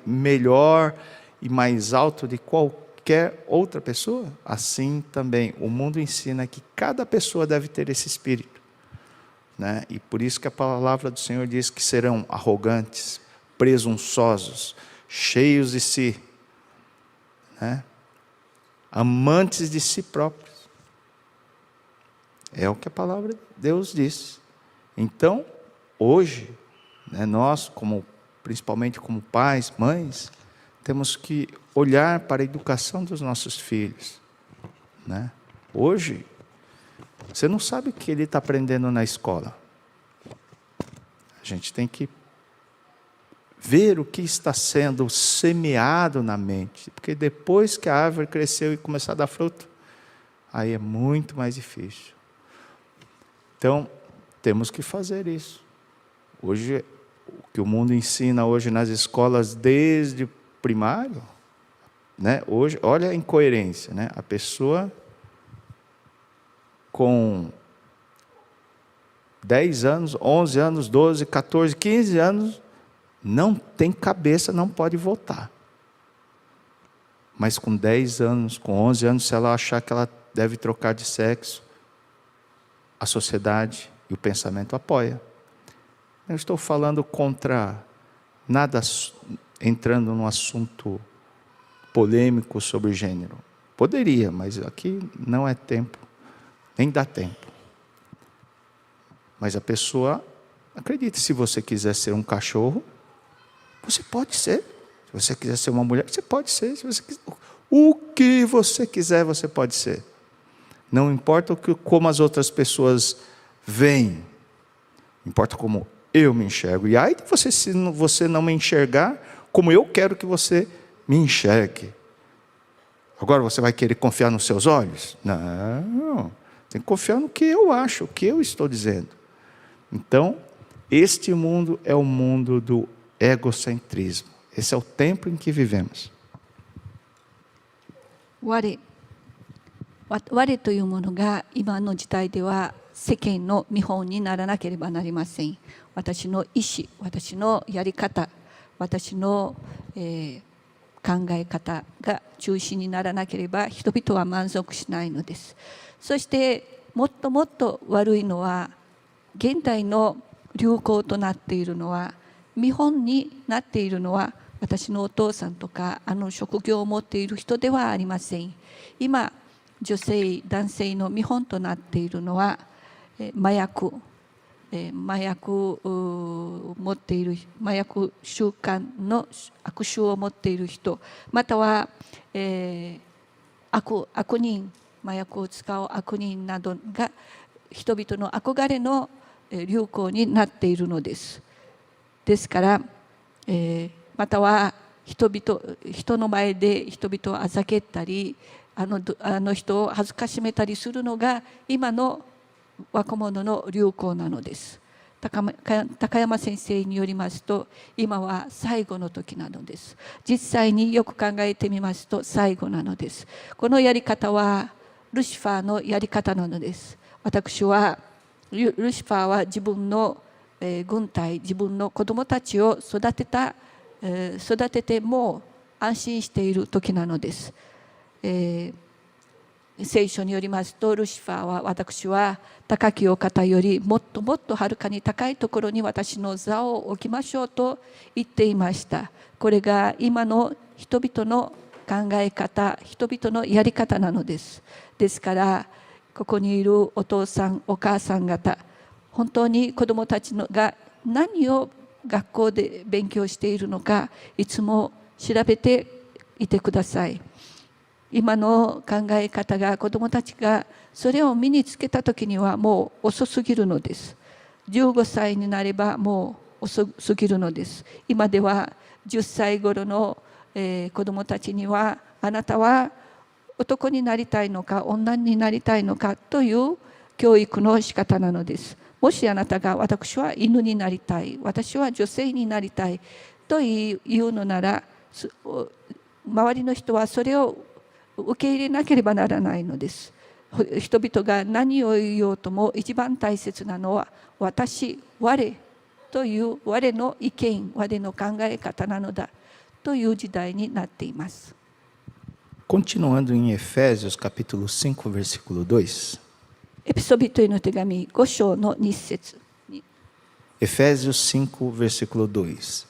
S1: melhor e mais alto de qualquer outra pessoa. Assim também, o mundo ensina que cada pessoa deve ter esse espírito, né? E por isso que a palavra do Senhor diz que serão arrogantes, presunçosos, cheios de si, né? Amantes de si próprios. É o que a palavra de Deus diz. Então, hoje, né, nós, principalmente como pais, mães, temos que olhar para a educação dos nossos filhos, né? Hoje, você não sabe o que ele está aprendendo na escola. A gente tem que ver o que está sendo semeado na mente, porque depois que a árvore cresceu e começar a dar fruto, aí é muito mais difícil. Então, temos que fazer isso. Hoje, o que o mundo ensina hoje nas escolas desde primário, né? Hoje, olha a incoerência, né? A pessoa com 10 anos, 11 anos, 12, 14, 15 anos, não tem cabeça, não pode votar. Mas com 10 anos, com 11 anos, se ela achar que ela deve trocar de sexo, a sociedade e o pensamento apoia. Eu estou falando contra nada, entrando num assunto polêmico sobre gênero. Poderia, mas aqui não é tempo, nem dá tempo. Mas a pessoa, acredite, se você quiser ser um cachorro, você pode ser. Se você quiser ser uma mulher, você pode ser. Se você quiser, o que você quiser, você pode ser. Não importa como as outras pessoas veem, importa como eu me enxergo. E aí você, se você não me enxergar como eu quero que você me enxergue. Agora você vai querer confiar nos seus olhos? Não, tem que confiar no que eu acho, o que eu estou dizendo. Então, este mundo é o mundo do egocentrismo. Esse é o tempo em que vivemos.
S4: 我というものが今の時代では世間の見本にならなければなりません。私の意思、私のやり方、私の、考え方が中心にならなければ人々は満足しないのです。そしてもっともっと悪いのは、現代の流行となっているのは、見本になっているのは私のお父さんとか職業を持っている人ではありません。今女性男性の見本となっているのは麻薬を持っている、麻薬習慣の悪習を持っている人、または、悪人、麻薬を使う悪人などが人々の憧れの流行になっているのです。ですから、または人の前で人々をあざけったり、あの人を恥ずかしめたりするのが今の若者の流行なのです。高山先生によりますと、今は最後の時なのです。実際によく考えてみますと最後なのです。このやり方はルシファーのやり方なのです。私はルシファーは自分の軍隊、自分の子供たちを育ててもう安心している時なのです。聖書によりますと、ルシファーは、私は高きお方よりもっともっとはるかに高いところに私の座を置きましょうと言っていました。これが今の人々の考え方、人々のやり方なのです。ですから、ここにいるお父さん、お母さん方、本当に子どもたちが何を学校で勉強しているのか、いつも調べていてください。今の考え方が、子どもたちがそれを身につけたときにはもう遅すぎるのです。15歳になればもう遅すぎるのです。今では10歳頃の子どもたちには、あなたは男になりたいのか女になりたいのかという教育の仕方なのです。もしあなたが私は犬になりたい、私は女性になりたいと言うのなら、周りの人はそれを受け入れなければならないのです。人々が何を言おうとも一番大切なのは私、我という我の意見、我の考え方なのだという時代になっています。
S1: Continuando em Efésios, capítulo 5, versículo 2.
S4: エペソビトへの手紙5章の2節。
S1: Efésios 5, versículo 2.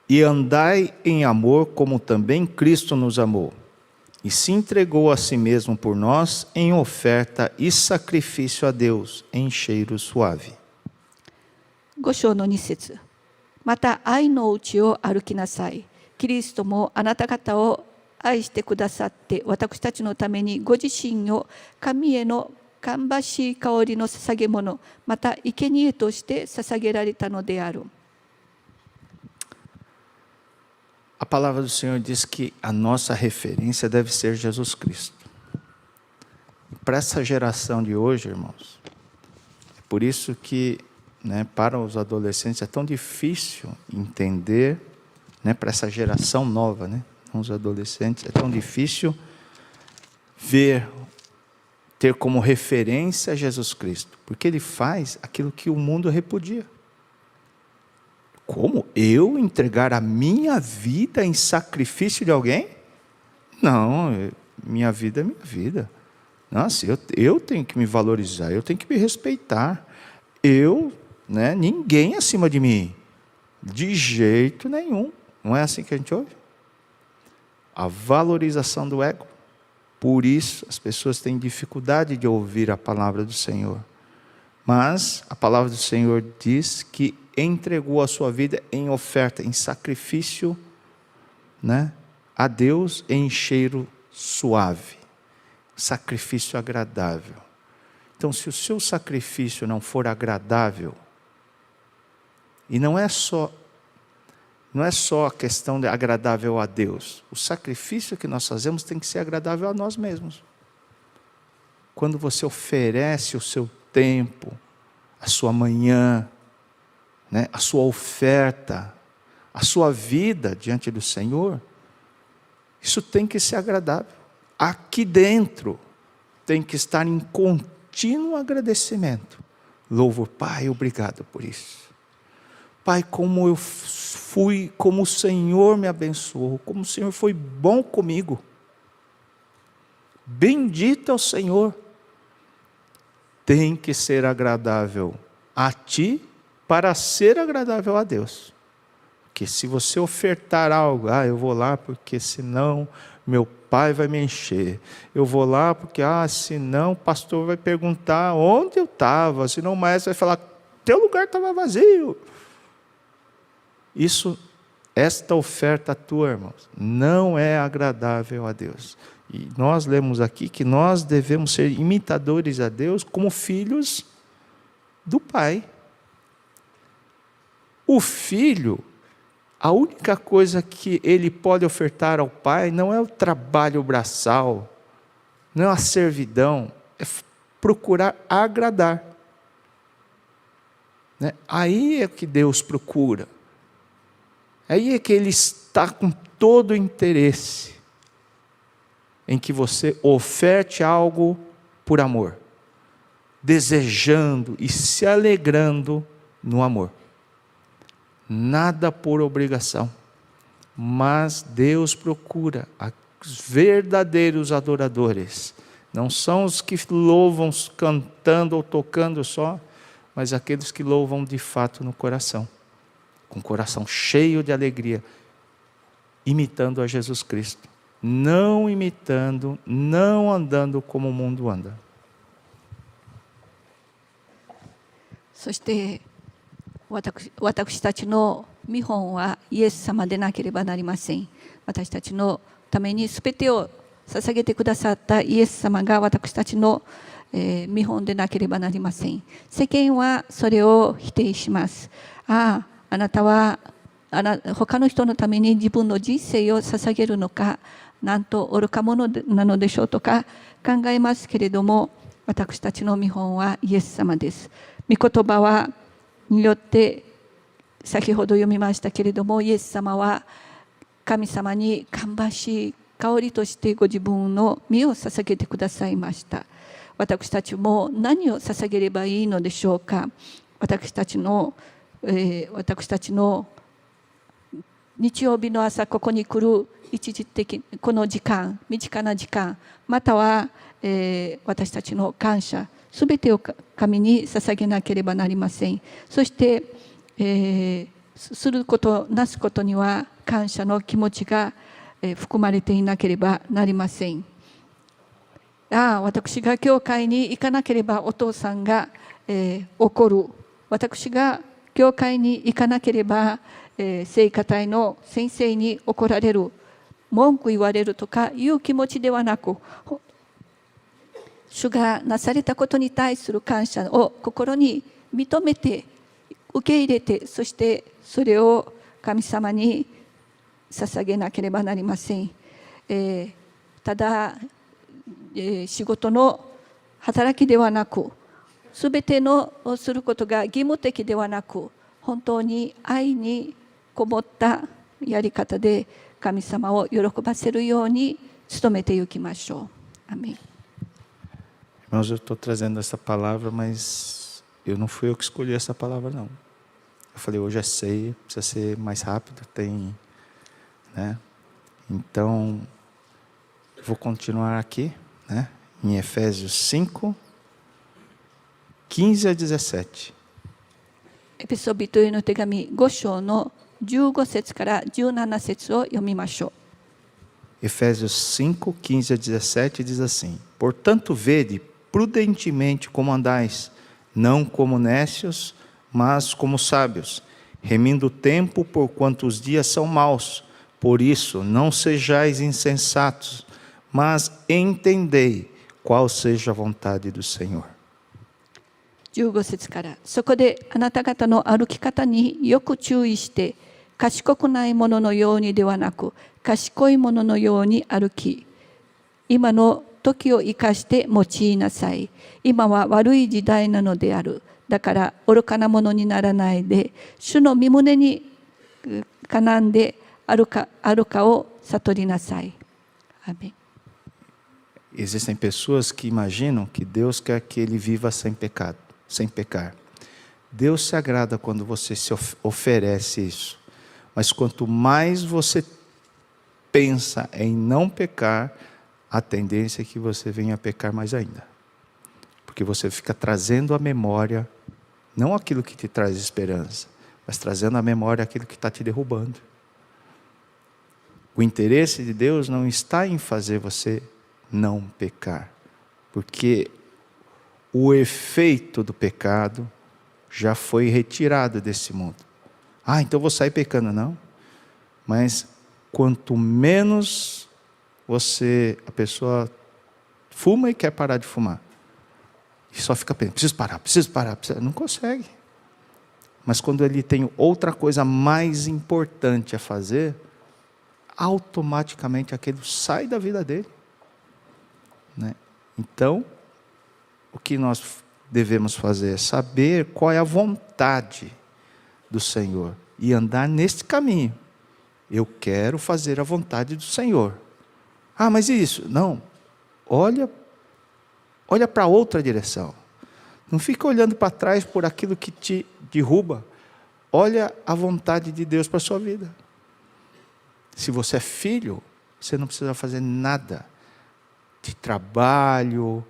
S1: E andai em amor como também Cristo nos amou, e se entregou a si mesmo por nós em oferta e sacrifício a Deus em cheiro suave.
S4: 5章の2節。また愛のうちを歩きなさい。キリストもあなた方を愛してくださって、私たちのためにご自身を神への芳しい香りの捧げ物、また生贄として捧げられたのである。
S1: A palavra do Senhor diz que a nossa referência deve ser Jesus Cristo. Para essa geração de hoje, irmãos, é por isso que, para os adolescentes é tão difícil entender, para essa geração nova, os adolescentes, é tão difícil ter como referência Jesus Cristo, porque ele faz aquilo que o mundo repudia. Como? Eu entregar a minha vida em sacrifício de alguém? Não, minha vida é minha vida. Nossa, eu tenho que me valorizar, eu tenho que me respeitar. Ninguém acima de mim. De jeito nenhum. Não é assim que a gente ouve? A valorização do ego. Por isso, as pessoas têm dificuldade de ouvir a palavra do Senhor. Mas a palavra do Senhor diz que entregou a sua vida em oferta, em sacrifício, a Deus em cheiro suave. Sacrifício agradável. Então, se o seu sacrifício não for agradável, e não é só a questão de agradável a Deus. O sacrifício que nós fazemos tem que ser agradável a nós mesmos. Quando você oferece o seu tempo, a sua manhã, a sua oferta, a sua vida diante do Senhor, isso tem que ser agradável. Aqui dentro tem que estar em contínuo agradecimento. Louvor, Pai, obrigado por isso. Pai, como eu fui, como o Senhor me abençoou, como o Senhor foi bom comigo. Bendito é o Senhor. Tem que ser agradável a ti para ser agradável a Deus. Porque se você ofertar algo, eu vou lá porque senão meu pai vai me encher. Eu vou lá porque senão o pastor vai perguntar onde eu estava, senão o maestro vai falar, teu lugar estava vazio. Esta oferta tua, irmãos, não é agradável a Deus. E nós lemos aqui que nós devemos ser imitadores a Deus como filhos do Pai. O filho, a única coisa que ele pode ofertar ao Pai não é o trabalho braçal, não é a servidão, é procurar agradar. Aí é que Deus procura. Aí é que Ele está com todo o interesse em que você oferte algo por amor, desejando e se alegrando no amor. Nada por obrigação, mas Deus procura os verdadeiros adoradores. Não são os que louvam cantando ou tocando só, mas aqueles que louvam de fato no coração. Com o coração cheio de alegria. imitando a Jesus Cristo. Não imitando, não andando como o mundo anda.
S4: そして私たちの見本はイエス様でなければなりません。私たちのために全てを捧げてくださったイエス様が私たちの見本でなければなりません。世間はそれを否定します。あなたは他の人のために自分の人生を捧げるのか、なんと愚か者なのでしょうとか考えますけれども、私たちの見本はイエス様です。御言葉によって先ほど読みましたけれども、イエス様は神様に芳しい香りとしてご自分の身を捧げてくださいました。私たちも何を捧げればいいのでしょうか。私たちの日曜日の朝ここに来る一時的この時間、身近な時間、または、私たちの感謝すべてを神に捧げなければなりません。そして、することなすことには感謝の気持ちが、含まれていなければなりません。私が教会に行かなければお父さんが、怒る。私が教会に行かなければ、聖歌隊の先生に怒られる、文句言われるとかいう気持ちではなく、主がなされたことに対する感謝を心に認めて受け入れて、そしてそれを神様に捧げなければなりません。ただ、仕事の働きではなく、すべてのすることが義務的ではなく、本当に愛にこもったやり方で神様を喜ばせるように努めていきましょう。アメン。
S1: Irmãos, eu estou trazendo essa palavra, mas não fui eu que escolhi essa palavra, não. Eu falei, hoje é ceia, precisa ser mais rápido, tem, né? Então, eu vou continuar aqui, né? Em Efésios 5, 15 a 17.
S4: エペソビトへの手紙5章の15節から17節を読みましょう。
S1: Efésios 5, 15 a 17 diz assim: Portanto, vede prudentemente como andais, não como nécios, mas como sábios, remindo o tempo, porquanto os dias são maus. Por isso, não sejais insensatos, mas entendei qual seja a vontade do Senhor.
S4: 15節から、そこであなた方の歩き方によく注意して、賢くないもののようにではなく、賢いもののように歩き、今の時を生かして用いなさい。今は悪い時代なのである。だから愚かなものにならないで、主の御胸にかなんであるかを悟りなさい。アメン。
S1: Existem pessoas que imaginam que Deus quer que ele viva sem pecado, sem pecar. Deus se agrada quando você se oferece isso. Mas quanto mais você pensa em não pecar, a tendência é que você venha a pecar mais ainda. Porque você fica trazendo à memória, não aquilo que te traz esperança, mas trazendo à memória aquilo que está te derrubando. O interesse de Deus não está em fazer você não pecar, porque o efeito do pecado já foi retirado desse mundo. Então vou sair pecando, não. Mas quanto menos a pessoa fuma e quer parar de fumar, e só fica pensando, preciso parar, não consegue. Mas quando ele tem outra coisa mais importante a fazer, automaticamente aquilo sai da vida dele, né? Então, o que nós devemos fazer é saber qual é a vontade do Senhor e andar neste caminho. Eu quero fazer a vontade do Senhor. Mas e isso? Não. Olha para outra direção. Não fica olhando para trás por aquilo que te derruba. Olha a vontade de Deus para a sua vida. Se você é filho, você não precisa fazer nada de trabalho.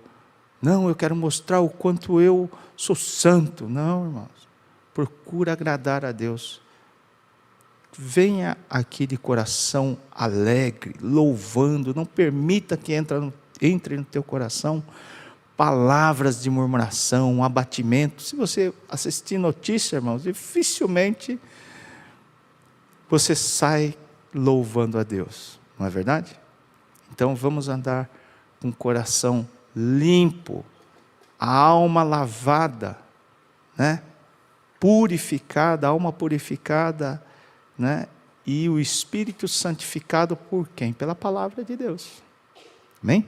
S1: Não, eu quero mostrar o quanto eu sou santo. Não, irmãos. Procura agradar a Deus. venha aqui de coração alegre, louvando. Não permita que entre no teu coração palavras de murmuração, abatimento. Se você assistir notícia, irmãos, dificilmente você sai louvando a Deus. Não é verdade? Então vamos andar com o coração limpo, a alma lavada, né? Purificada, a alma purificada, né? E o Espírito santificado por quem? Pela palavra de Deus. Amém?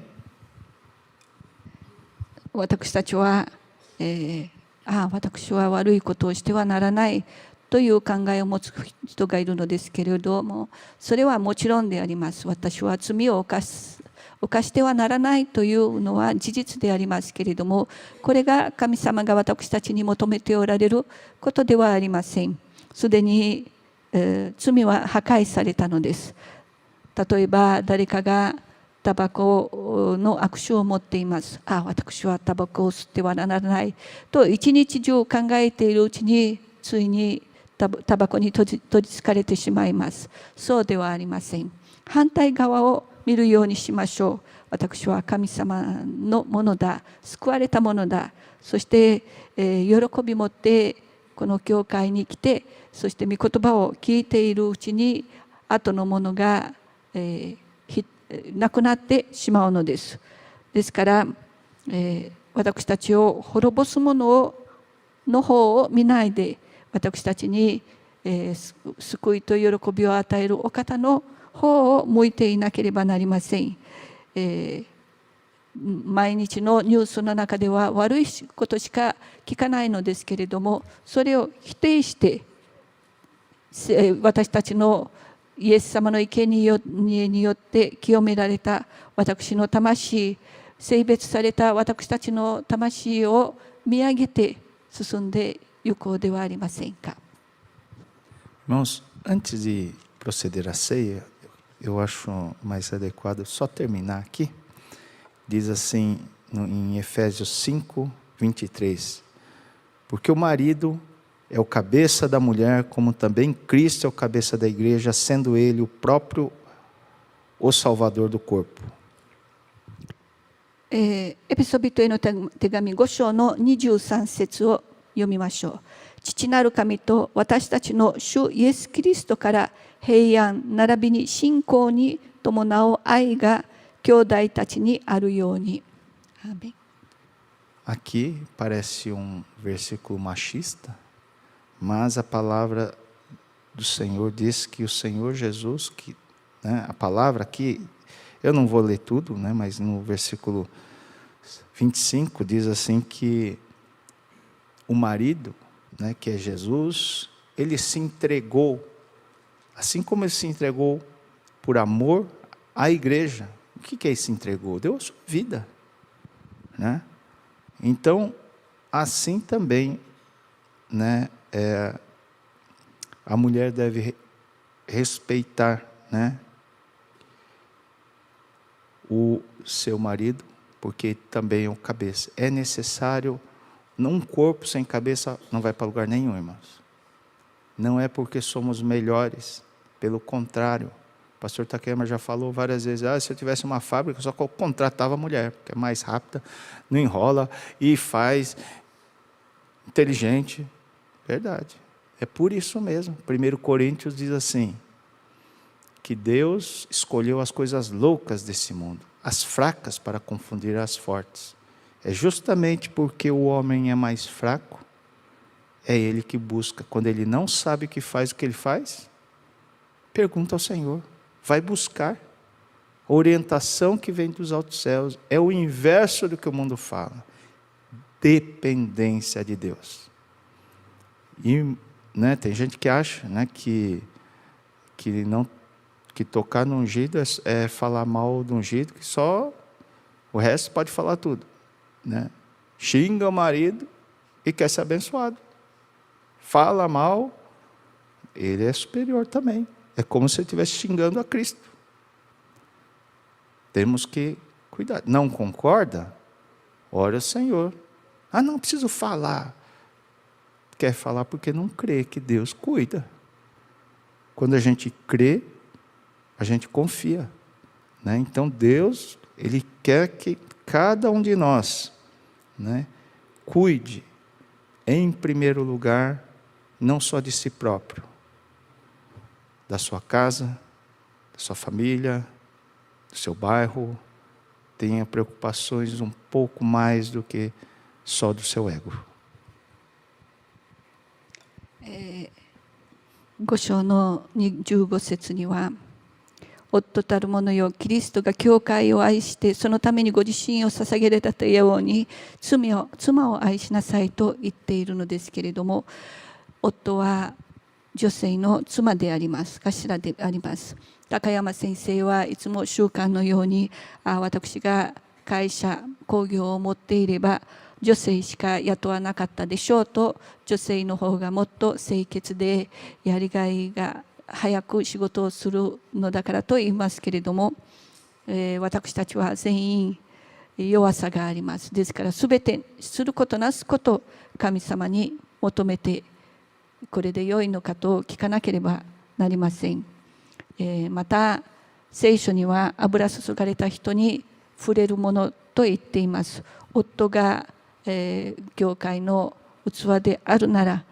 S4: 私たちは、私は悪いことをしてはならないという考えを持つ人がいるのですけれども、それはもちろんであります。私は罪を犯してはならないというのは事実でありますけれども、これが神様が私たちに求めておられることではありません。すでに、罪は破壊されたのです。例えば誰かがタバコの悪臭を持っています。私はタバコを吸ってはならないと一日中考えているうちについにタバコに取りつかれてしまいます。そうではありません。反対側を見るようにしましょう。私は神様のものだ。救われたものだ。そして、喜び持ってこの教会に来て、そして御言葉を聞いているうちに後のものが、なくなってしまうのです。ですから、私たちを滅ぼすものの方を見ないで、私たちに、救いと喜びを与えるお方の方を向いていなければなりません。毎日のニュースの中では悪いことしか聞かないのですけれども、それを否定して私たちのイエス様の生贄によって清められた私の魂、聖別された私たちの魂を見上げて進んで行こうではありませんか。
S1: Irmãos, antes de proceder à ceia, eu acho mais adequado só terminar aqui. Diz assim em Efésios 5, 23. Porque o marido é o cabeça da mulher, como também Cristo é o cabeça da igreja, sendo ele o próprio o Salvador do corpo.
S4: エペソビトへの手紙5章の23節を読みましょう。父なる神と私たちの主イエス・キリストから平安並びに信仰に伴う愛が兄弟たちにあるように。Amém.
S1: Aqui parece versículo machista, mas a palavra do Senhor diz que o Senhor Jesus, a palavra aqui, eu não vou ler tudo, mas no versículo 25 diz assim que o marido, que é Jesus, ele se entregou, assim como ele se entregou por amor à igreja. O que ele se entregou? Deu a sua vida. Então, assim também, a mulher deve respeitar, o seu marido, porque também é o cabeça. É necessário, um corpo sem cabeça não vai para lugar nenhum, irmãos. Não é porque somos melhores, pelo contrário. O pastor Takema já falou várias vezes, se eu tivesse uma fábrica, eu só contratava a mulher, porque é mais rápida, não enrola e faz, inteligente. Verdade. É por isso mesmo. 1 Coríntios diz assim, que Deus escolheu as coisas loucas desse mundo, as fracas para confundir as fortes. É justamente porque o homem é mais fraco, é ele que busca. Quando ele não sabe o que ele faz, pergunta ao Senhor. Vai buscar a orientação que vem dos altos céus. É o inverso do que o mundo fala. Dependência de Deus. E tem gente que acha que tocar no ungido é falar mal do ungido, que só o resto pode falar tudo. Xinga o marido e quer ser abençoado. Fala mal, ele é superior também. É como se ele estivesse xingando a Cristo. Temos que cuidar. Não concorda? Ore ao Senhor. Não preciso falar. Quer falar porque não crê que Deus cuida. quando a gente crê, a gente confia, né? Então Deus, Ele quer que cada um de nós, né, cuide, em primeiro lugar, não só de si próprio, da sua casa, da sua família, do seu bairro. Tenha preocupações um pouco mais do que só do seu ego.
S4: 5章の15節には、夫たる者よ、キリストが教会を愛してそのためにご自身を捧げられたように妻を愛しなさいと言っているのですけれども、夫は女性の妻であります、頭であります。高山先生はいつも習慣のように、私が会社工業を持っていれば女性しか雇わなかったでしょうと、女性の方がもっと清潔でやりがいが早く仕事をするのだからと言いますけれども、私たちは全員弱さがあります。ですから全てすることなすこと神様に求めて、これで良いのかと聞かなければなりません。また聖書には油注がれた人に触れるものと言っています。夫が、教会の器であるなら、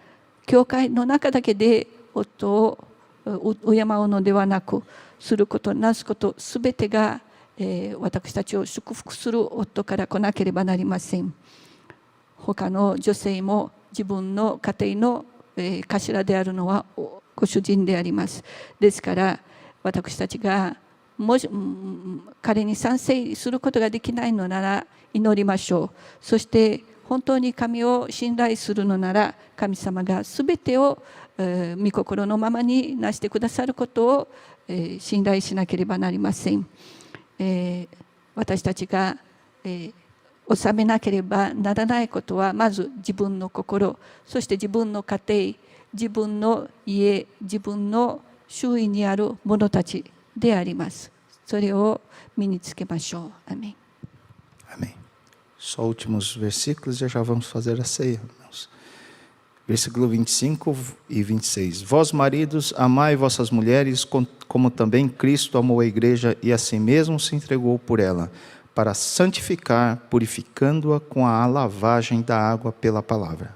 S4: 教会の中だけで夫を敬うのではなく、することなすことすべてが、私たちを祝福する夫から来なければなりません。他の女性も自分の家庭の、頭であるのはご主人であります。ですから私たちがもし彼に賛成することができないのなら祈りましょう。そして本当に神を信頼するのなら、神様がすべてを御心のままになしてくださることを信頼しなければなりません。私たちが収めなければならないことは、まず自分の心、そして自分の家庭、自分の家、自分の周囲にある者たちであります。それを身につけましょう。アメン。
S1: Amém. Só últimos versículos e já vamos fazer a ceia, irmãos. Versículo 25 e 26. Vós, maridos, amai vossas mulheres, como também Cristo amou a igreja e a si mesmo se entregou por ela, para santificar, purificando-a com a lavagem da água pela palavra.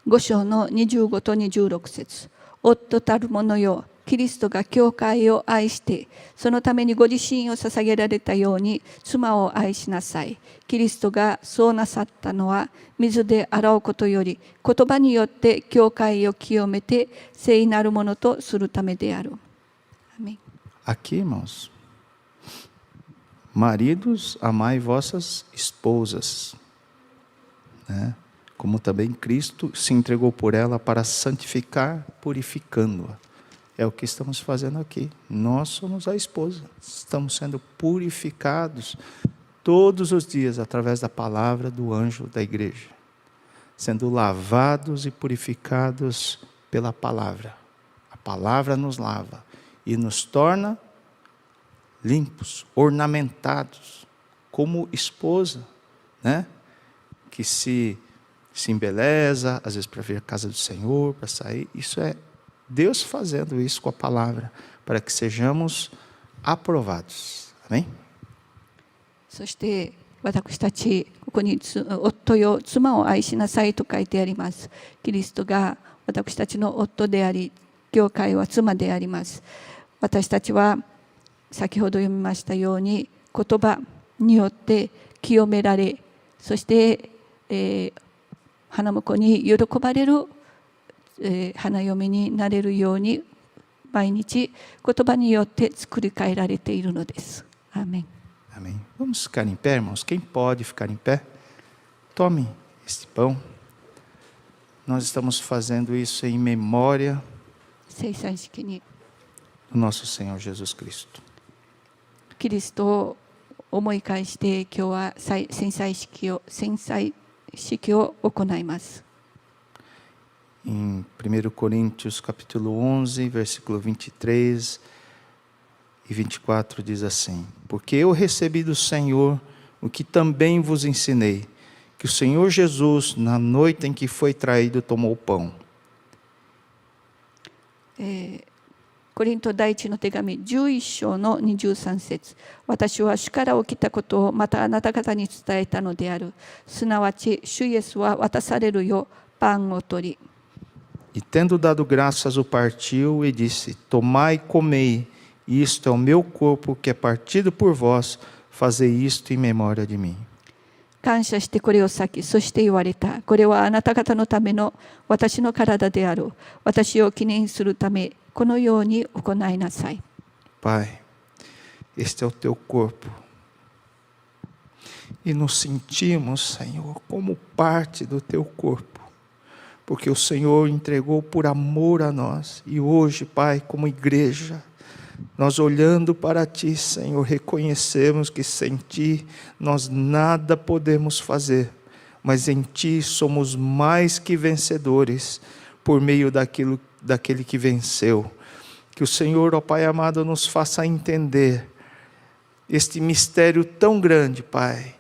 S4: 5章の25と26節。夫たる者よ、キリストが教会を愛してそのためにご自身を捧げられたように妻を愛しなさい。キリストがそうなさったのは、水で洗うことより言葉によって教会を清めて聖なるものとするためである。アメン。
S1: Aqui, irmãos, maridos, amai vossas esposas, né? Como também Cristo se entregou por ela para santificar, purificando-a. É o que estamos fazendo aqui. Nós somos a esposa. Estamos sendo purificados todos os dias através da palavra do anjo da igreja. Sendo lavados e purificados pela palavra. A palavra nos lava e nos torna limpos, ornamentados, como esposa, né? Que se embeleza, às vezes para vir à casa do Senhor, para sair. Isso é Deus fazendo isso com a palavra, para que sejamos aprovados. Amém?
S4: そして私たち、ここに夫よ妻を愛しなさいと書いてあります。キリストが私たちの夫であり、教会は妻であります。私たちは先ほど読みましたように、言葉によって清められ、そして、花婿に喜ばれる、花嫁になれるように毎日言葉によって作り変えられているのです。アーメン。
S1: Amém. Vamos ficar em pé, irmãos? Quem pode ficar em pé? Tome este pão. Nós estamos fazendo isso em memória
S4: 聖祭式に
S1: do nosso Senhor Jesus Cristo.
S4: キリストを思い返して今日は宣祭式を行います。
S1: Em 1 Coríntios capítulo 11, versículo 23 e 24 diz assim: Porque eu recebi do Senhor o que também vos ensinei, que o Senhor Jesus, na noite em que foi traído, tomou o pão.
S4: コリント第一の手紙11章の23節。私は主から起きたことをまたあなた方に伝えたのである。すなわち、主イエスは渡されるよパンを取り。
S1: E tendo dado graças, o partiu e disse: Tomai e comei, isto é o meu corpo que é partido por vós, fazei isto em memória de mim.
S4: 感謝してこれを裂き、そして言われた。これはあなた方のための私の体である。私を記念するため、このように行いなさい。
S1: Pai, este é o teu corpo. E nos sentimos, Senhor, como parte do teu corpo. Porque o Senhor entregou por amor a nós. E hoje, Pai, como igreja, nós olhando para Ti, Senhor, reconhecemos que sem Ti nós nada podemos fazer. Mas em Ti somos mais que vencedores por meio daquele que venceu. Que o Senhor, ó Pai amado, nos faça entender este mistério tão grande, Pai,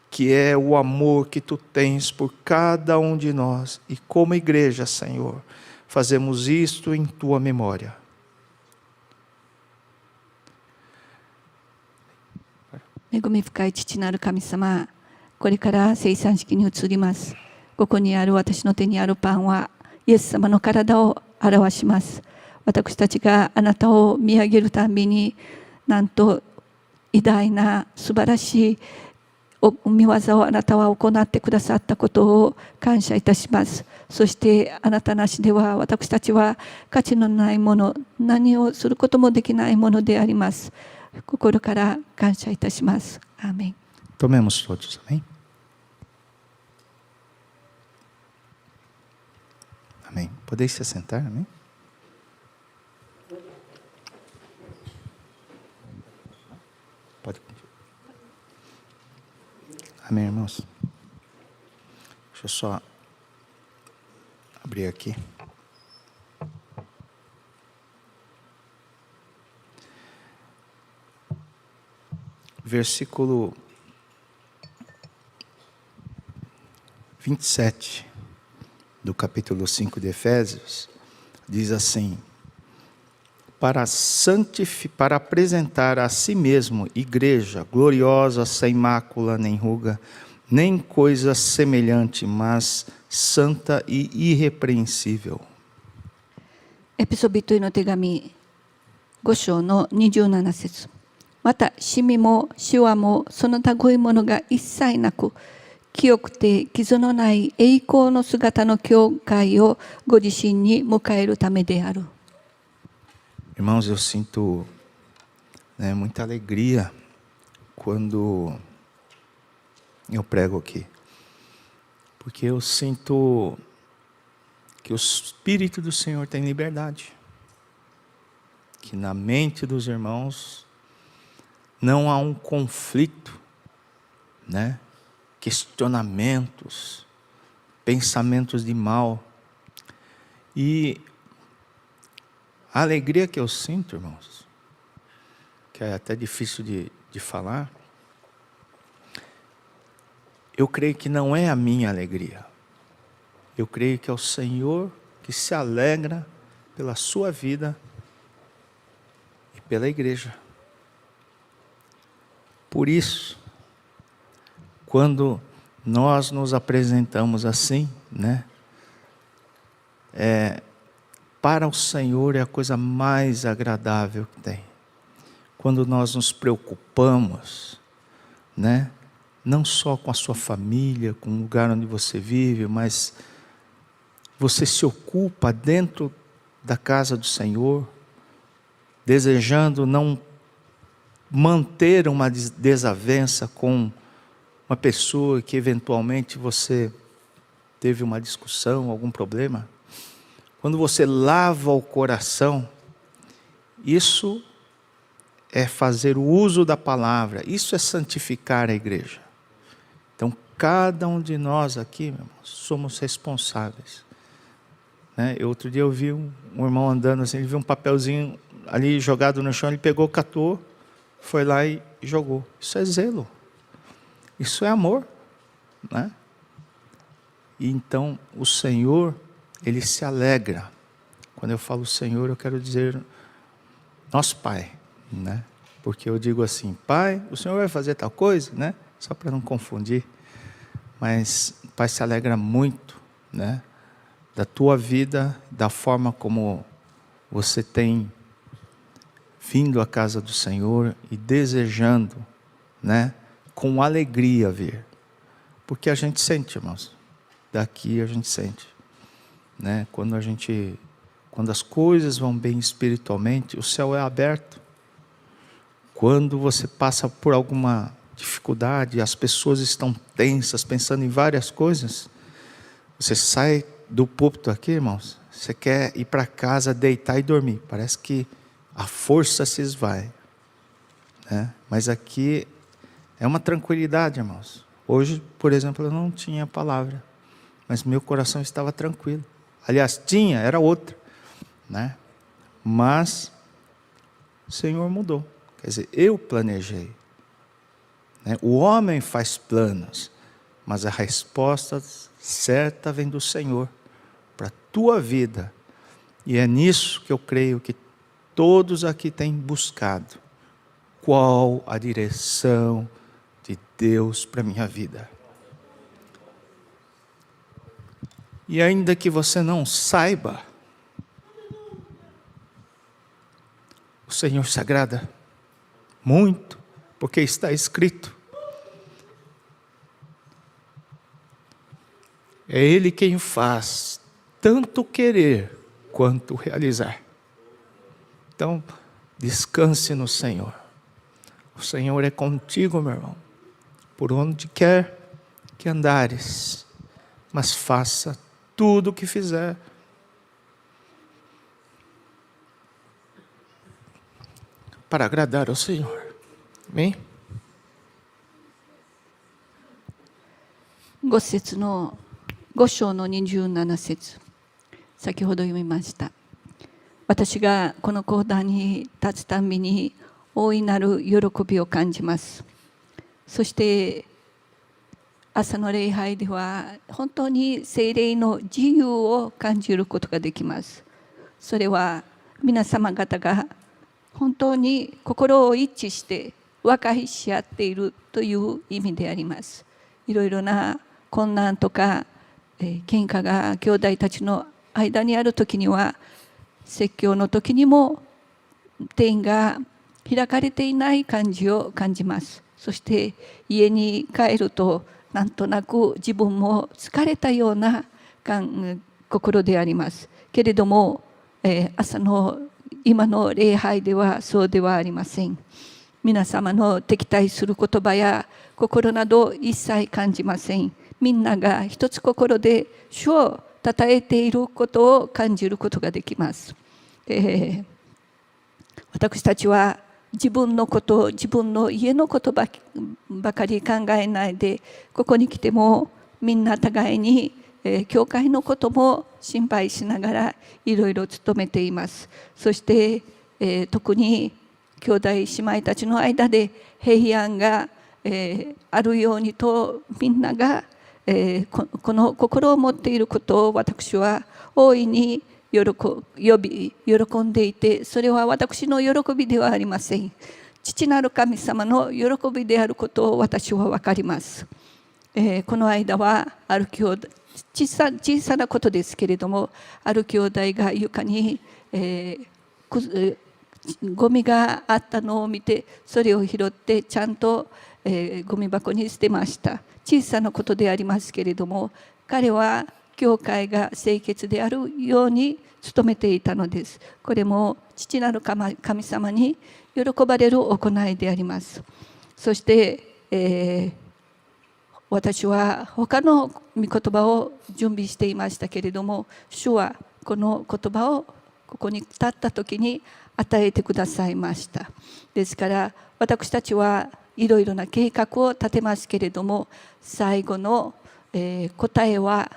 S1: que é o amor que Tu tens por cada um de nós. E como igreja, Senhor, fazemos isto em Tua memória.
S4: 恵み深い父なる神様、これから聖餐式に移ります。ここにある私の手にあるパンはイエス様の体を表します。私たちがあなたを見上げるたびに、なんと偉大な素晴らしい御業をあなたは行ってくださったことを感謝いたします。そしてあなたなしでは私たちは価値のないもの、何をすることもできないものであります。心から感謝いたします。アーメン。
S1: Tomemos todos, amém? Amém. Podeis se assentar, amém? Pode continuar. Amém, irmãos? Deixa eu só abrir aqui. Versículo 27 do capítulo 5 de Efésios, diz assim: para apresentar a si mesmo igreja gloriosa, sem mácula, nem ruga, nem coisa semelhante, mas santa e irrepreensível.
S4: エペソビトへの手紙5章の27節。また、シミもシワもその類ものが一切なく、清くて傷のない栄光の姿の教会をご自身に迎えるためである。
S1: Irmãos, eu sinto muita alegria quando eu prego aqui, porque eu sinto que o Espírito do Senhor tem liberdade, que na mente dos irmãos não há um conflito, questionamentos, pensamentos de mal. E a alegria que eu sinto, irmãos, que é até difícil de falar, eu creio que não é a minha alegria. Eu creio que é o Senhor que se alegra pela sua vida e pela igreja. Por isso, quando nós nos apresentamos assim, para o Senhor é a coisa mais agradável que tem. Quando nós nos preocupamos, não só com a sua família, com o lugar onde você vive, mas você se ocupa dentro da casa do Senhor, desejando não manter uma desavença com uma pessoa que eventualmente você teve uma discussão, algum problema. Quando você lava o coração, isso é fazer o uso da palavra, isso é santificar a igreja. Então, cada um de nós aqui, meu irmão, somos responsáveis. Outro dia eu vi um irmão andando assim, ele viu um papelzinho ali jogado no chão, ele pegou, catou, foi lá e jogou. Isso é zelo, isso é amor. E então, o Senhor, Ele se alegra. Quando eu falo Senhor, eu quero dizer nosso Pai, né? Porque eu digo assim, Pai, o Senhor vai fazer tal coisa, né? Só para não confundir. Mas o Pai se alegra muito, né? Da tua vida, da forma como você tem vindo à casa do Senhor e desejando, né? Com alegria vir. Porque a gente sente, irmãos. Daqui a gente sente, né? Quando as coisas vão bem espiritualmente, o céu é aberto. Quando você passa por alguma dificuldade, as pessoas estão tensas, pensando em várias coisas, você sai do púlpito aqui, irmãos, você quer ir para casa, deitar e dormir. Parece que a força se esvai, né? Mas aqui é uma tranquilidade, irmãos. Hoje, por exemplo, eu não tinha palavra, mas meu coração estava tranquilo. Aliás, tinha, era outra, né? Mas o Senhor mudou. Quer dizer, eu planejei, né? O homem faz planos, mas a resposta certa vem do Senhor para a tua vida. E é nisso que eu creio que todos aqui têm buscado. Qual a direção de Deus para a minha vida? E ainda que você não saiba, o Senhor se agrada muito, porque está escrito. É Ele quem faz tanto querer quanto realizar. Então, descanse no Senhor. O Senhor é contigo, meu irmão, por onde quer que andares, mas faça tudo o que fizer para agradar ao Senhor. Amém?
S4: 5章の27節、先ほど読みました。私がこの講談に立つたんびに大いなる喜びを感じます。そして朝の礼拝では本当に聖霊の自由を感じることができます。それは皆様方が本当に心を一致して和解し合っているという意味であります。いろいろな困難とか喧嘩が兄弟たちの間にある時には、説教の時にも天が開かれていない感じを感じます。そして家に帰るとなんとなく自分も疲れたような心でありますけれども、朝の今の礼拝ではそうではありません。皆様の敵対する言葉や心など一切感じません。みんなが一つ心で主を称えていることを感じることができます。私たちは自分のこと、自分の家のことばかり考えないで、ここに来てもみんな互いに教会のことも心配しながらいろいろ努めています。そして、特に兄弟姉妹たちの間で平安が、あるようにとみんなが、この心を持っていることを私は大いに喜んでいて、それは私の喜びではありません。父なる神様の喜びであることを私は分かります。この間はある兄弟、小さなことですけれども、ある兄弟が床に、ゴミがあったのを見て、それを拾ってちゃんと、ゴミ箱に捨てました。小さなことでありますけれども、彼は教会が清潔であるように努めていたのです。これも父なる神様に喜ばれる行いであります。そして、私は他の御言葉を準備していましたけれども、主はこの言葉をここに立った時に与えてくださいました。ですから私たちはいろいろな計画を立てますけれども、最後の、答えは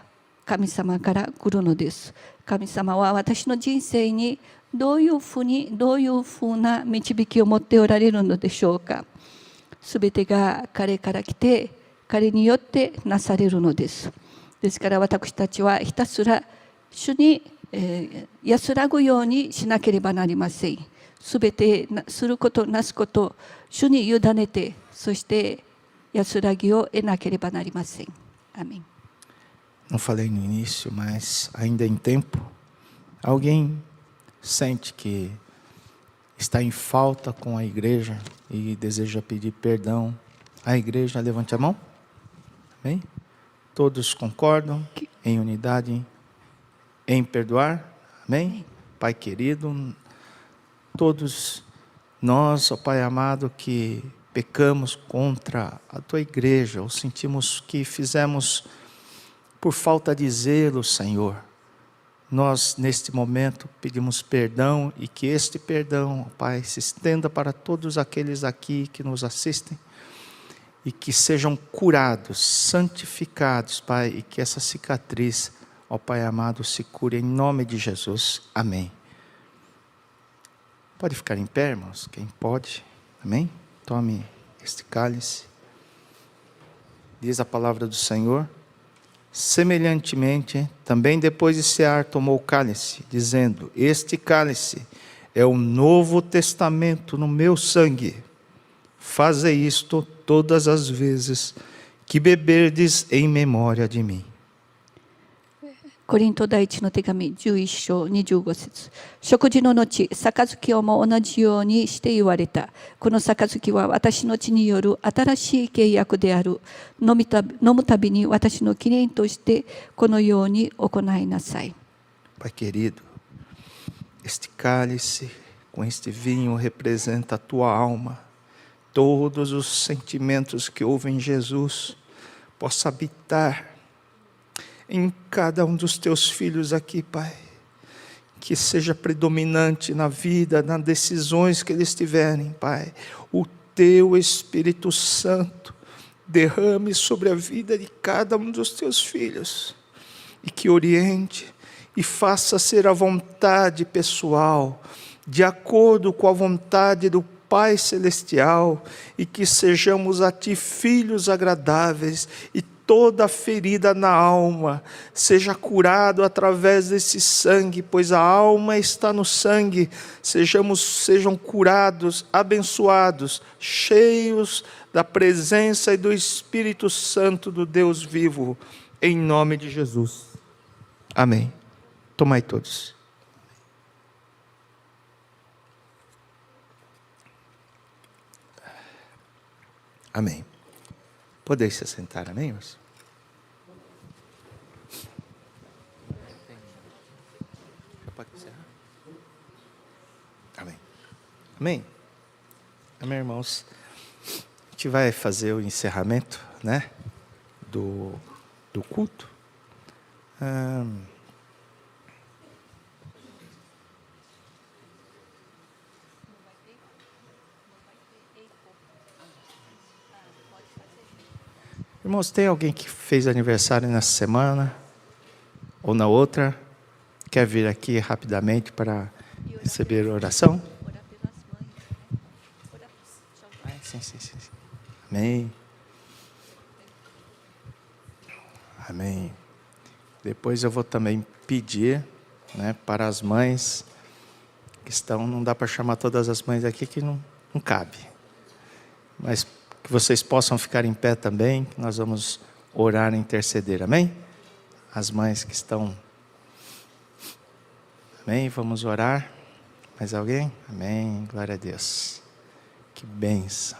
S4: 神様から来るのです。神様は私の人生にどういうふうな導きを持っておられるのでしょうか。すべてが彼から来て、彼によってなされるのです。ですから私たちはひたすら主に、安らぐようにしなければなりません。すべてすることなすこと主に委ねて、そして安らぎを得なければなりません。アーメン。
S1: Não falei no início, mas ainda em tempo, alguém sente que está em falta com a igreja e deseja pedir perdão à igreja? Levante a mão. Amém? Todos concordam em unidade, em perdoar? Amém? Pai querido, todos nós, ó Pai amado, que pecamos contra a Tua igreja, ou sentimos que fizemos por falta de zelo, Senhor, nós neste momento pedimos perdão e que este perdão, ó Pai, se estenda para todos aqueles aqui que nos assistem e que sejam curados, santificados, Pai, e que essa cicatriz, ó Pai amado, se cure em nome de Jesus. Amém. Pode ficar em pé, irmãos? Quem pode? Amém? Tome este cálice. Diz a palavra do Senhor. Semelhantemente, também depois de cear, tomou o cálice, dizendo: este cálice é o novo testamento no meu sangue. Fazei isto todas as vezes que beberdes em memória de mim.
S4: コリント第一の手紙11章25節。食事の後、杯をも同じようにして言われた。この杯は私の血による新しい契約である。飲むたびに私の記念としてこのように行いなさい。
S1: Pai querido, este cálice com este vinho representa a tua alma. Todos os sentimentos que houve em Jesus possa habitar em cada um dos teus filhos aqui, Pai. Que seja predominante na vida, nas decisões que eles tiverem, Pai. O teu Espírito Santo derrame sobre a vida de cada um dos teus filhos. E que oriente e faça ser a vontade pessoal, de acordo com a vontade do Pai Celestial, e que sejamos a Ti filhos agradáveis, e toda ferida na alma seja curado através desse sangue, pois a alma está no sangue. Sejam curados, abençoados, cheios da presença e do Espírito Santo do Deus vivo, em nome de Jesus. Amém. Tomai todos. Amém. Podeis se sentar, amém, irmãos? Já pode encerrar? Amém. Amém. Amém, irmãos? A gente vai fazer o encerramento, né, do culto. Irmãos, tem alguém que fez aniversário nessa semana ou na outra? Quer vir aqui rapidamente para receber oração? Sim. Amém. Amém. Depois eu vou também pedir, né, para as mães que estão, não dá para chamar todas as mães aqui que não cabe, mas que vocês possam ficar em pé também, que nós vamos orar e interceder, amém? As mães que estão, amém? Vamos orar. Mais alguém? Amém, glória a Deus. Que bênção,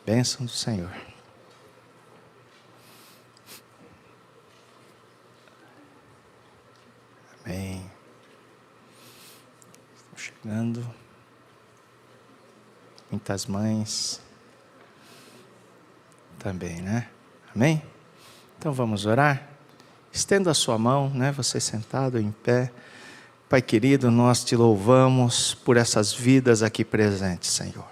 S1: bênção do Senhor. Amém. Estou chegando. Muitas mães também, né? Amém? Então vamos orar? Estenda a sua mão, né? Você sentado em pé. Pai querido, nós te louvamos por essas vidas aqui presentes, Senhor.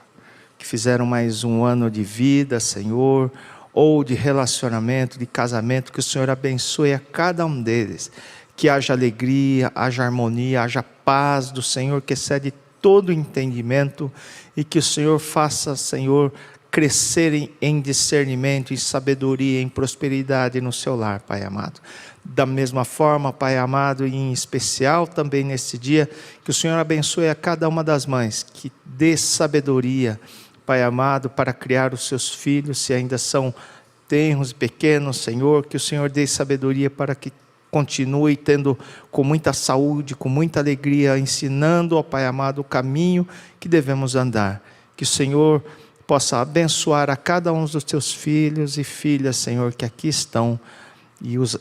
S1: Que fizeram mais um ano de vida, Senhor, ou de relacionamento, de casamento. Que o Senhor abençoe a cada um deles. Que haja alegria, haja harmonia, haja paz do Senhor que excede todo entendimento. E que o Senhor faça, Senhor, crescer em discernimento, em sabedoria, em prosperidade no seu lar, Pai amado. Da mesma forma, Pai amado, e em especial também nesse dia, que o Senhor abençoe a cada uma das mães, que dê sabedoria, Pai amado, para criar os seus filhos, se ainda são tenros e pequenos, Senhor, que o Senhor dê sabedoria para que continue tendo com muita saúde, com muita alegria, ensinando ao Pai amado o caminho que devemos andar. Que o Senhor possa abençoar a cada um dos teus filhos e filhas, Senhor, que aqui estão,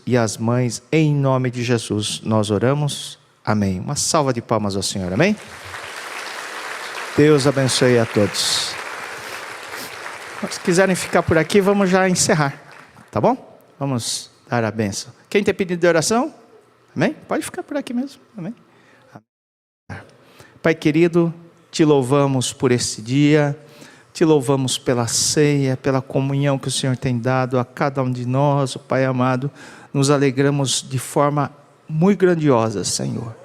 S1: e as mães, em nome de Jesus, nós oramos. Amém. Uma salva de palmas ao Senhor, amém? Deus abençoe a todos. Se quiserem ficar por aqui, vamos já encerrar, tá bom? Vamos dar a bênção. Quem tem pedido de oração? Amém? Pode ficar por aqui mesmo, amém? Pai querido, te louvamos por esse dia, te louvamos pela ceia, pela comunhão que o Senhor tem dado a cada um de nós, Pai amado. Nos alegramos de forma muito grandiosa, Senhor.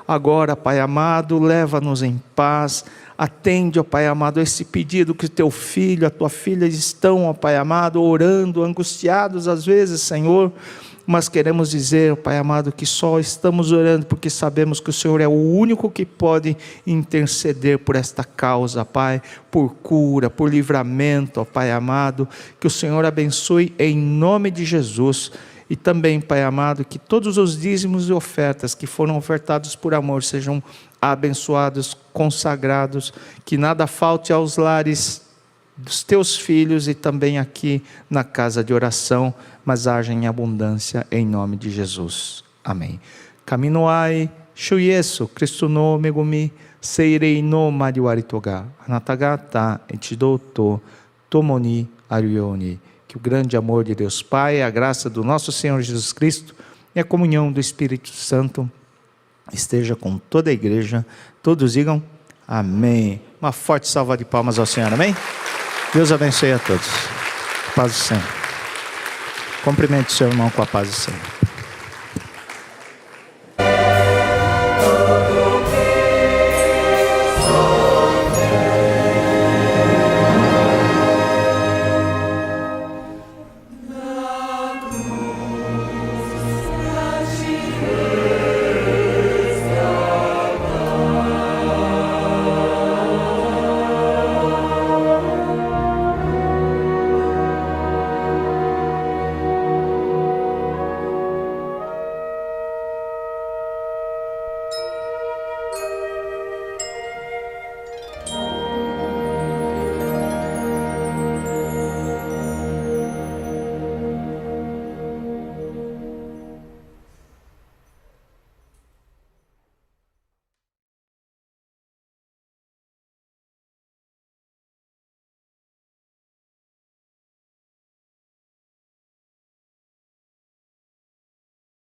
S1: Agora, Pai amado, leva-nos em paz. Atende, ó Pai amado, esse pedido que o teu filho, a tua filha estão, ó Pai amado, orando, angustiados às vezes, Senhor. Mas queremos dizer, ó Pai amado, que só estamos orando porque sabemos que o Senhor é o único que pode interceder por esta causa, Pai, por cura, por livramento, ó Pai amado. Que o Senhor abençoe em nome de Jesus. E também, Pai amado, que todos os dízimos e ofertas que foram ofertados por amor sejam abençoados, consagrados, que nada falte aos lares dos teus filhos e também aqui na casa de oração, mas haja em abundância em nome de Jesus. Amém. Kaminoai, shuyesu, Cristo no megumi, seirei no mariwari toga, anatagata etidoto, tomoni arioni. Que o grande amor de Deus Pai, a graça do nosso Senhor Jesus Cristo e a comunhão do Espírito Santo esteja com toda a igreja. Todos digam amém. Uma forte salva de palmas ao Senhor, amém? Deus abençoe a todos. Paz do Senhor. Cumprimente o seu irmão com a paz do Senhor.